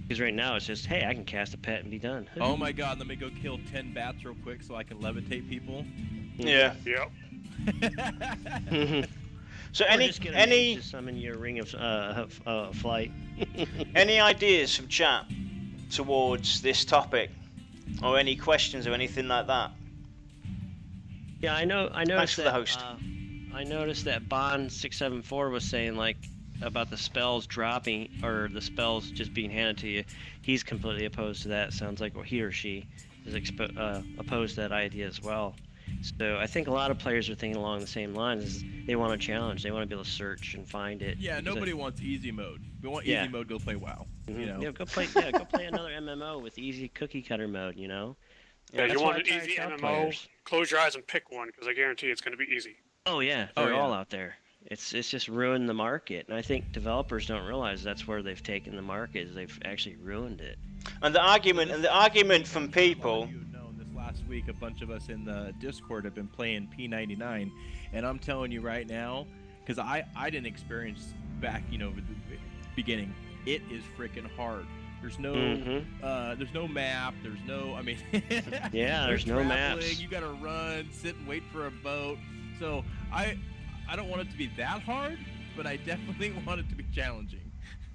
Because right now it's just, hey, I can cast a pet and be done. Oh my god, let me go kill 10 bats real quick so I can levitate people. Yeah. Yep. So Or any just get a any mage to summon your ring of flight. any ideas from chat towards this topic, or any questions or anything like that? Yeah, I know. I Thanks noticed for that. the host. I noticed that Bond674 was saying about the spells dropping or the spells just being handed to you. He's completely opposed to that. Sounds like he or she is opposed to that idea as well. So I think a lot of players are thinking along the same lines. Is they want a challenge. They want to be able to search and find it. Yeah, nobody wants easy mode. We want easy mode, go play WoW. Yeah, go play another MMO with easy cookie cutter mode. Yeah, That's you why want I an try to easy tell MMO? players. Close your eyes and pick one, because I guarantee it's going to be easy. Oh yeah, Oh, they're yeah. all out there. It's just ruined the market, and I think developers don't realize that's where they've taken the market. Is they've actually ruined it. And the argument from people. This last week, a bunch of us in the Discord have been playing P99, and I'm telling you right now, because I didn't experience back, with the beginning. It is freaking hard. There's no there's no map. There's no, I mean, Yeah, there's no traveling, maps. You gotta run, sit and wait for a boat. So I don't want it to be that hard, but I definitely want it to be challenging.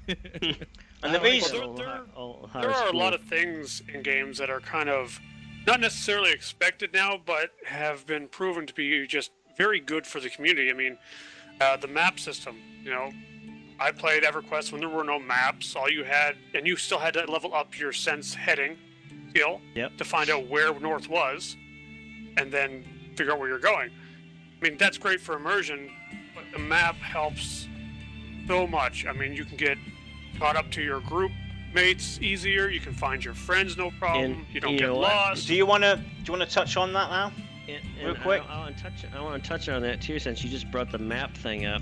And the reason, There are a lot of things in games that are kind of not necessarily expected now, but have been proven to be just very good for the community. I mean, the map system, I played EverQuest when there were no maps. All you had, and you still had to level up your sense heading skill to find out where north was, and then figure out where you're going. I mean, that's great for immersion, but the map helps so much. I mean, you can get caught up to your group mates easier. You can find your friends no problem. And you don't you get know what? lost. do you wanna touch on that now? Real quick. I want to touch on that too, since you just brought the map thing up.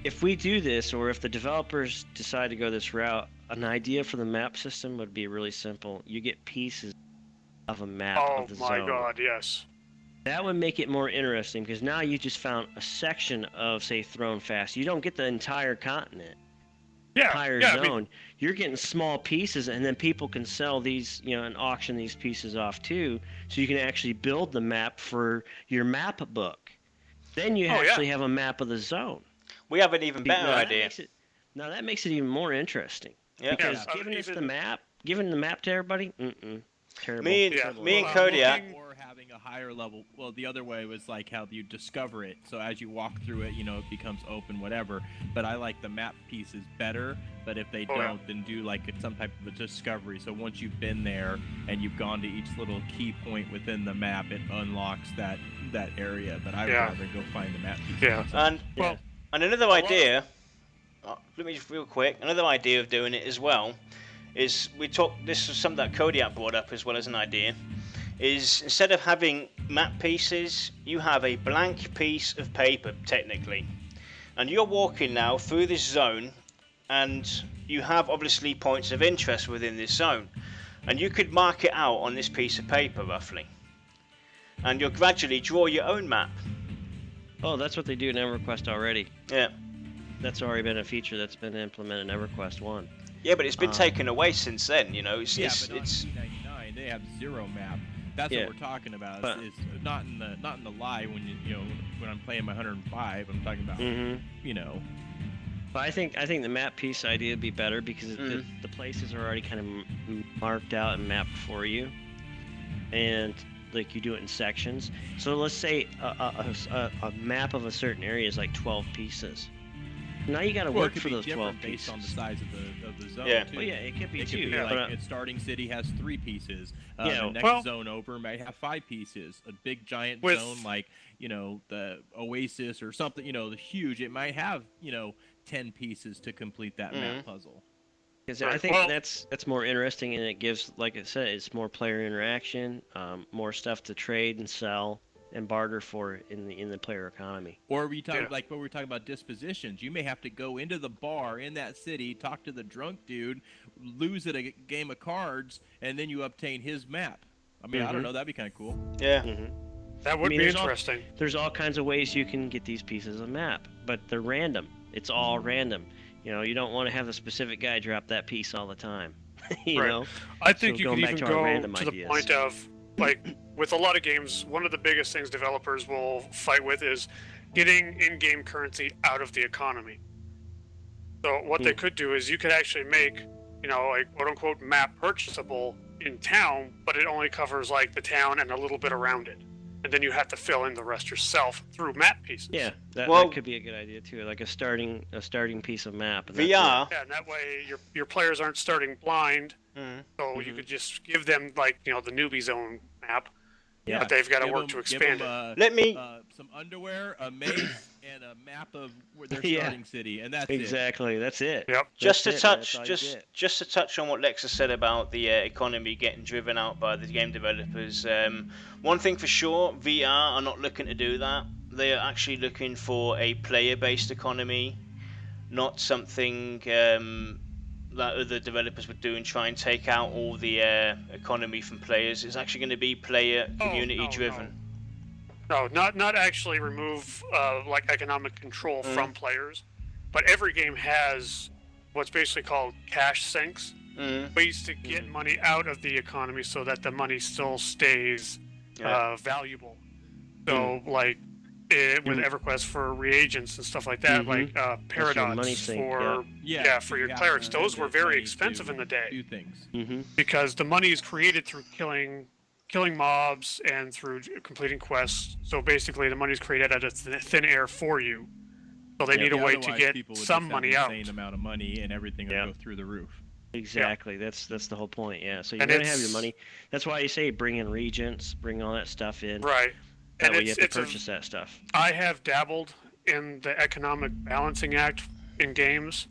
If we do this, or if the developers decide to go this route, an idea for the map system would be really simple. You get pieces of a map Oh of the my zone. god, yes. That would make it more interesting, because now you just found a section of, say, Thrown Fast. You don't get the entire continent, entire Yeah, zone. I mean, You're getting small pieces, and then people can sell these, and auction these pieces off too, so you can actually build the map for your map book. Then you actually have a map of the zone. We have an even better idea. Now that makes it even more interesting. Yeah. Because Yeah, giving us the even- map, giving the map to everybody, terrible. Me and Yeah. me and Well, Kodiak. Or having a higher level. Well, the other way was like how you discover it. So as you walk through it, it becomes open, whatever. But I like the map pieces better. But if they don't, then do like some type of a discovery. So once you've been there and you've gone to each little key point within the map, it unlocks that area. But I would rather go find the map pieces. Yeah. And Well, and another idea. Let me just real quick. Another idea of doing it as well is this was something that Kodiak brought up as well as an idea. Is instead of having map pieces, you have a blank piece of paper technically, and you're walking now through this zone, and you have obviously points of interest within this zone, and you could mark it out on this piece of paper roughly, and you'll gradually draw your own map. Oh, that's what they do in EverQuest already. Yeah. That's already been a feature that's been implemented in EverQuest 1. Yeah, but it's been taken away since then. But on P99 they have zero map. That's what we're talking about. It's not in the live when I'm playing my 105. I'm talking about But I think the map piece idea would be better, because the places are already kind of marked out and mapped for you, and like you do it in sections. So let's say a map of a certain area is like 12 pieces. Now you got to Well, work it could for be those 12 different pieces. based on the size of the zone. Yeah. Too. Well, yeah, it could be It too. could be Yeah. like its starting city has 3 pieces. Yeah, The next well- zone over might have 5 pieces. A big giant With- zone like the Oasis or something. The huge. It might have 10 pieces to complete that map puzzle. Because Right, I think well- that's more interesting, and it gives, like I said, it's more player interaction, more stuff to trade and sell and barter for in the player economy. Or we talk Yeah. like what we were talking about dispositions. You may have to go into the bar in that city, talk to the drunk dude, lose at a game of cards, and then you obtain his map. I mean, I don't know. That'd be kind of cool. Yeah. That would I mean, be there's interesting. There's all kinds of ways you can get these pieces of map, but they're random. It's all random. You don't want to have a specific guy drop that piece all the time. you Right. know. I think So you going could back even to our go random to the ideas. point of, like, with a lot of games, one of the biggest things developers will fight with is getting in-game currency out of the economy. So what they could do is you could actually make, like, quote-unquote map purchasable in town, but it only covers, like, the town and a little bit around it. And then you have to fill in the rest yourself through map pieces. Yeah, that Well- could be a good idea too, like a starting piece of map. And VR. Yeah, and that way your players aren't starting blind, Mm. so you could just give them, like, the newbie zone map, Yeah. but they've got to Give work 'em- to give expand 'em, it. Let me. some underwear, a mace, and a map of where their Yeah. starting city, and that's Exactly, that's it. Yep. Just to That's it, man, touch, that's all you get. just to touch on what Lexa said about the economy getting driven out by the game developers. One thing for sure, VR are not looking to do that. They are actually looking for a player-based economy, not something that other developers would do and try and take out all the economy from players. It's actually going to be player community-driven. No, not actually remove like economic control from players, but every game has what's basically called cash sinks, ways to get money out of the economy so that the money still stays valuable. So like with EverQuest for reagents and stuff like that, like your Paradox money sink, for for your you have clerics. to Those have were the very money expensive to in the day do things. because the money is created through killing mobs and through completing quests. So basically, the money is created out of thin air for you. So they need a way to Otherwise, get people would some just have money an out. insane amount of money, and everything Yeah. would go through the roof. Exactly. That's the whole point. Yeah. So you're And gonna have your it's- money. That's why you say bring in regents, bring all that stuff in. Right. That And way you have to it's a- purchase that stuff. I have dabbled in the Economic Balancing Act in games,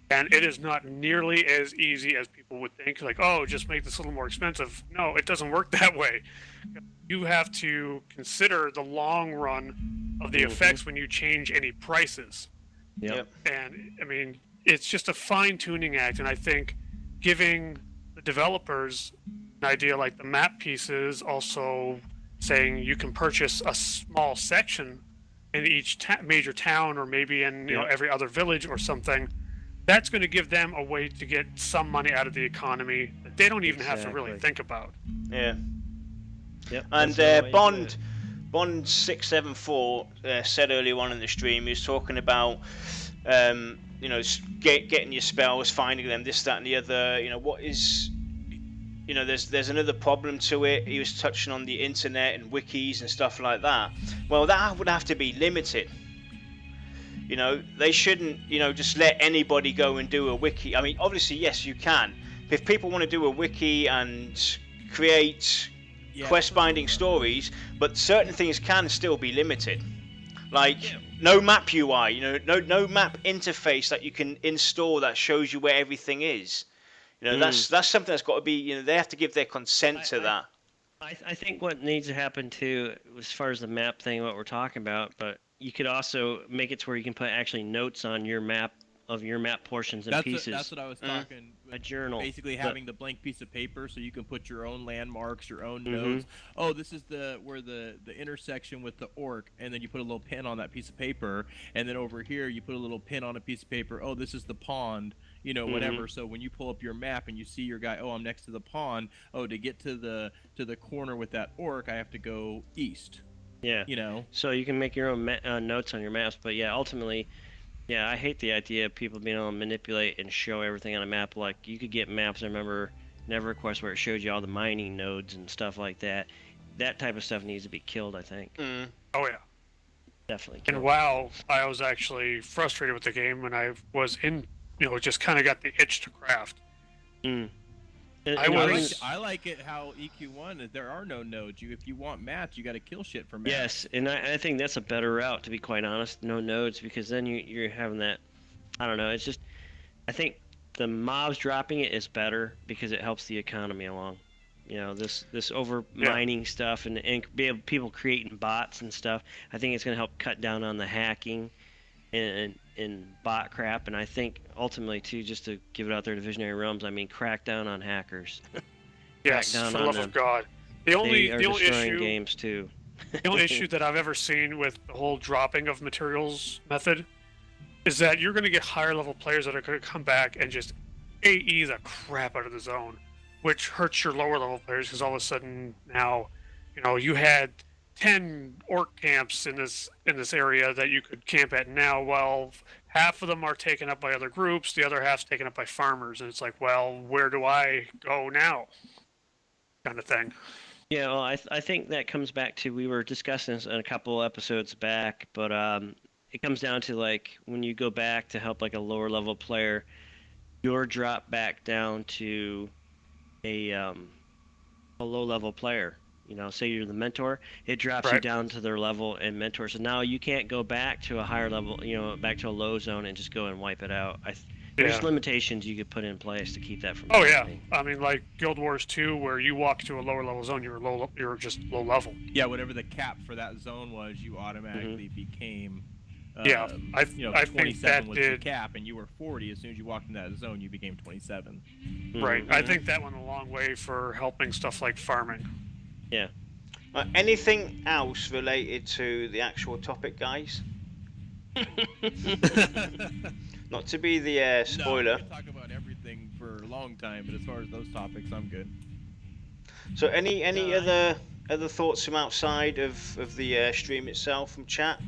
and it is not nearly as easy as people would think. Like, oh, just make this a little more expensive. No, it doesn't work that way. You have to consider the long run of the effects when you change any prices. Yep. And I mean, it's just a fine-tuning act, and I think giving the developers an idea like the map pieces, also saying you can purchase a small section in each major town, or maybe in every other village or something. That's going to give them a way to get some money out of the economy that they don't even have to really Exactly. think about. Yeah. Yep. And that's the way to do Bond it. Bond 674 said earlier on in the stream, he was talking about getting your spells, finding them, this, that, and the other. What is there's another problem to it. He was touching on the internet and wikis and stuff like that. Well, that would have to be limited. They shouldn't just let anybody go and do a wiki. I mean, obviously, yes, you can. If people want to do a wiki and create quest binding stories, but certain things can still be limited, like no map UI, no map interface that you can install that shows you where everything is. That's something that's got to be. They have to give their consent to that. I think what needs to happen too, as far as the map thing, what we're talking about, but you could also make it to where you can put actually notes on your map of your map portions and pieces. That's what I was talking. A journal. Basically, having the blank piece of paper so you can put your own landmarks, your own notes. Oh, this is where the intersection with the orc, and then you put a little pin on that piece of paper, and then over here you put a little pin on a piece of paper. Oh, this is the pond. Whatever. So when you pull up your map and you see your guy, oh, I'm next to the pond. Oh, to get to the corner with that orc, I have to go east. Yeah. So you can make your own notes on your maps, but yeah, ultimately, yeah, I hate the idea of people being able to manipulate and show everything on a map. Like you could get maps. I remember EverQuest where it showed you all the mining nodes and stuff like that. that type of stuff needs to be killed. I think Oh yeah. definitely. And Killed. WoW, I was actually frustrated with the game when I was in, just kind of got the itch to craft. Mm. I was- I like it how EQ1 is there are no nodes. If you want mats, you got to kill shit for mats. Yes, and I think that's a better route, to be quite honest. No nodes, because then you're having that. I don't know. It's just, I think the mobs dropping it is better because it helps the economy along. This over mining stuff and be able, people creating bots and stuff. I think it's going to help cut down on the hacking and bot crap. And I think ultimately too, just to give it out there to Visionary Realms, I mean, crack down on hackers. Yes, down for the on love them. of God. The They only are the only destroying issue games too. the only issue that I've ever seen with the whole dropping of materials method is that you're going to get higher level players that are going to come back and just AE the crap out of the zone, which hurts your lower level players because all of a sudden now, you had 10 orc camps in this area that you could camp at now. Well, half of them are taken up by other groups, the other half's taken up by farmers, and it's like, well, where do I go now? Kind of thing. Yeah, well, I think that comes back to, we were discussing this in a couple episodes back, but it comes down to, like, when you go back to help like a lower level player, you're dropped back down to a low level player. Say you're the mentor, it drops you Right. down to their level and mentor. So now you can't go back to a higher level, back to a low zone and just go and wipe it out. There's Yeah. limitations you could put in place to keep that from Oh yeah, happening. I mean, like Guild Wars 2, where you walk to a lower level zone, you're just low level. Yeah, whatever the cap for that zone was, you automatically became. Yeah, I 27 think that was the did cap, and you were 40. As soon as you walked in that zone, you became 27. right. I Mhm. think that went a long way for helping stuff like farming. Yeah. Anything else related to the actual topic, guys? Not to be the No, spoiler. we can talk about everything for a long time, but as far as those topics, I'm good. So any No, other thoughts from outside of the stream itself from chat?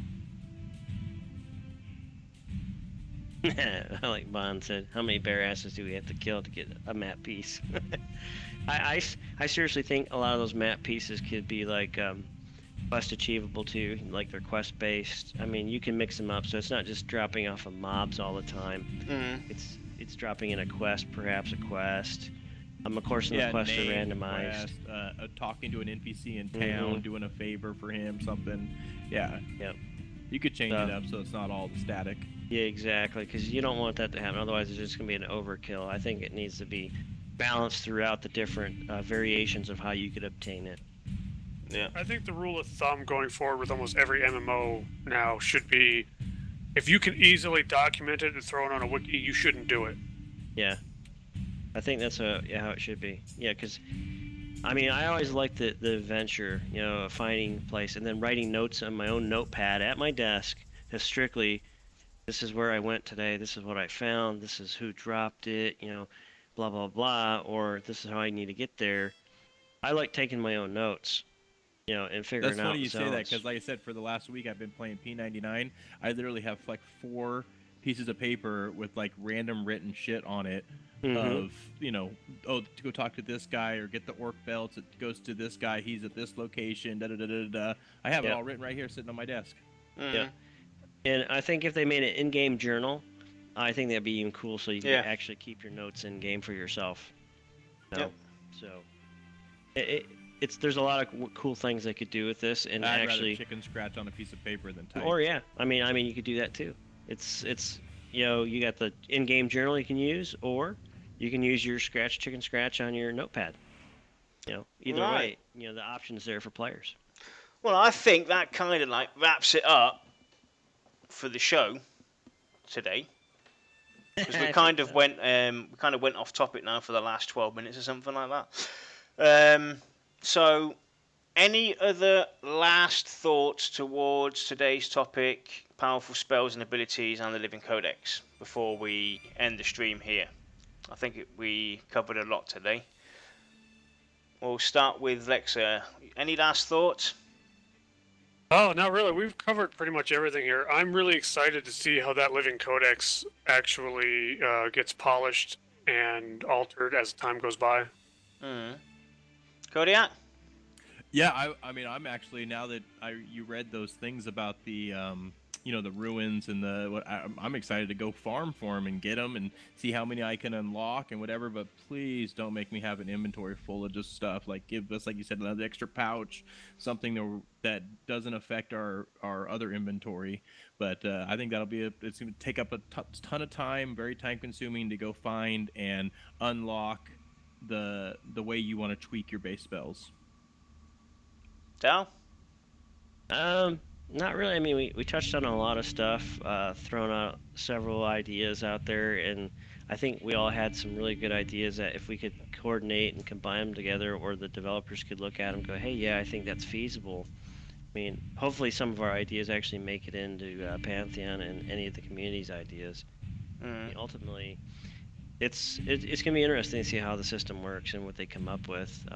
Like Bond said, how many bear asses do we have to kill to get a map piece? I seriously think a lot of those map pieces could be like quest achievable too, like they're quest based. I mean, you can mix them up, so it's not just dropping off of mobs all the time. It's dropping in a quest, perhaps a quest. Of course, the quests are randomized. Quest, talking to an NPC in town, doing a favor for him, something. Yeah. Yep. You could change it up so it's not all static. Yeah, exactly, because you don't want that to happen. Otherwise, it's just going to be an overkill. I think it needs to be balanced throughout the different variations of how you could obtain it. Yeah. I think the rule of thumb going forward with almost every MMO now should be, if you can easily document it and throw it on a wiki, you shouldn't do it. Yeah. I think that's how it should be. Yeah, because, I mean, I always liked the adventure, finding a place and then writing notes on my own notepad at my desk to strictly, this is where I went today, this is what I found, this is who dropped it, blah, blah, blah, or this is how I need to get there. I like taking my own notes, and figuring out That's funny you zones. say that, because like I said, for the last week I've been playing P99. I literally have like 4 pieces of paper with like random written shit on it of, to go talk to this guy or get the orc belts. It goes to this guy. He's at this location. Da da da da da. I have it all written right here, sitting on my desk. Yeah. And I think if they made an in-game journal, I think that'd be even cool. So you can actually keep your notes in game for yourself. Yep. So there's a lot of cool things they could do with this, and I'd actually rather chicken scratch on a piece of paper than type. Or I mean you could do that too. It's you got the in-game journal you can use, or you can use your chicken scratch on your notepad. Either way, the options there for players. Well, I think that kind of like wraps it up for the show today, because we kind of went off topic now for the last 12 minutes or something like that. So, any other last thoughts towards today's topic, powerful spells and abilities, and the Living Codex, before we end the stream here? I think we covered a lot today. We'll start with Leksur. Any last thoughts? Oh, not really. We've covered pretty much everything here. I'm really excited to see how that Living Codex actually gets polished and altered as time goes by. Kodiack? Yeah, I mean, I'm actually, now that you read those things about the the ruins and I'm excited to go farm for them and get them and see how many I can unlock and whatever. But please don't make me have an inventory full of just stuff. Like, give us, like you said, another extra pouch, something that doesn't affect our other inventory. But I think it's going to take up a ton of time, very time consuming to go find and unlock the way you want to tweak your base spells. Dal? Not really. I mean, we touched on a lot of stuff, thrown out several ideas out there, and I think we all had some really good ideas that if we could coordinate and combine them together, or the developers could look at them and go, hey, yeah, I think that's feasible. I mean, hopefully some of our ideas actually make it into Pantheon and any of the community's ideas. I mean, ultimately, it's gonna be interesting to see how the system works and what they come up with.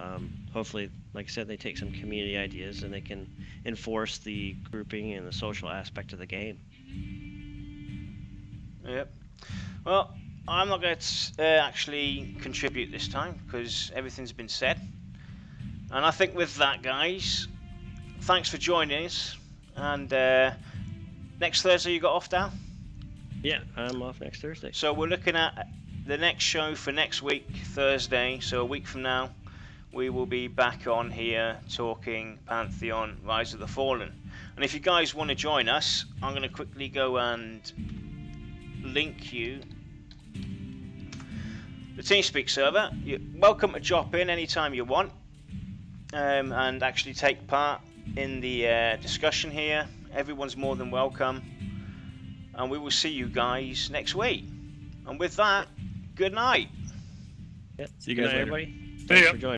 Hopefully, like I said, they take some community ideas and they can enforce the grouping and the social aspect of the game. Yep. Well, I'm not going to actually contribute this time because everything's been said. And I think with that, guys, thanks for joining us. And next Thursday you got off, Dal? Yeah, I'm off next Thursday. So we're looking at the next show for next week, Thursday. So a week from now, we will be back on here talking Pantheon Rise of the Fallen. And if you guys want to join us, I'm going to quickly go and link you the TeamSpeak server. You're welcome to drop in anytime you want and actually take part in the discussion here. Everyone's more than welcome. And we will see you guys next week. And with that, good night. Yeah. See you guys later. Everybody. See Thanks ya. for joining.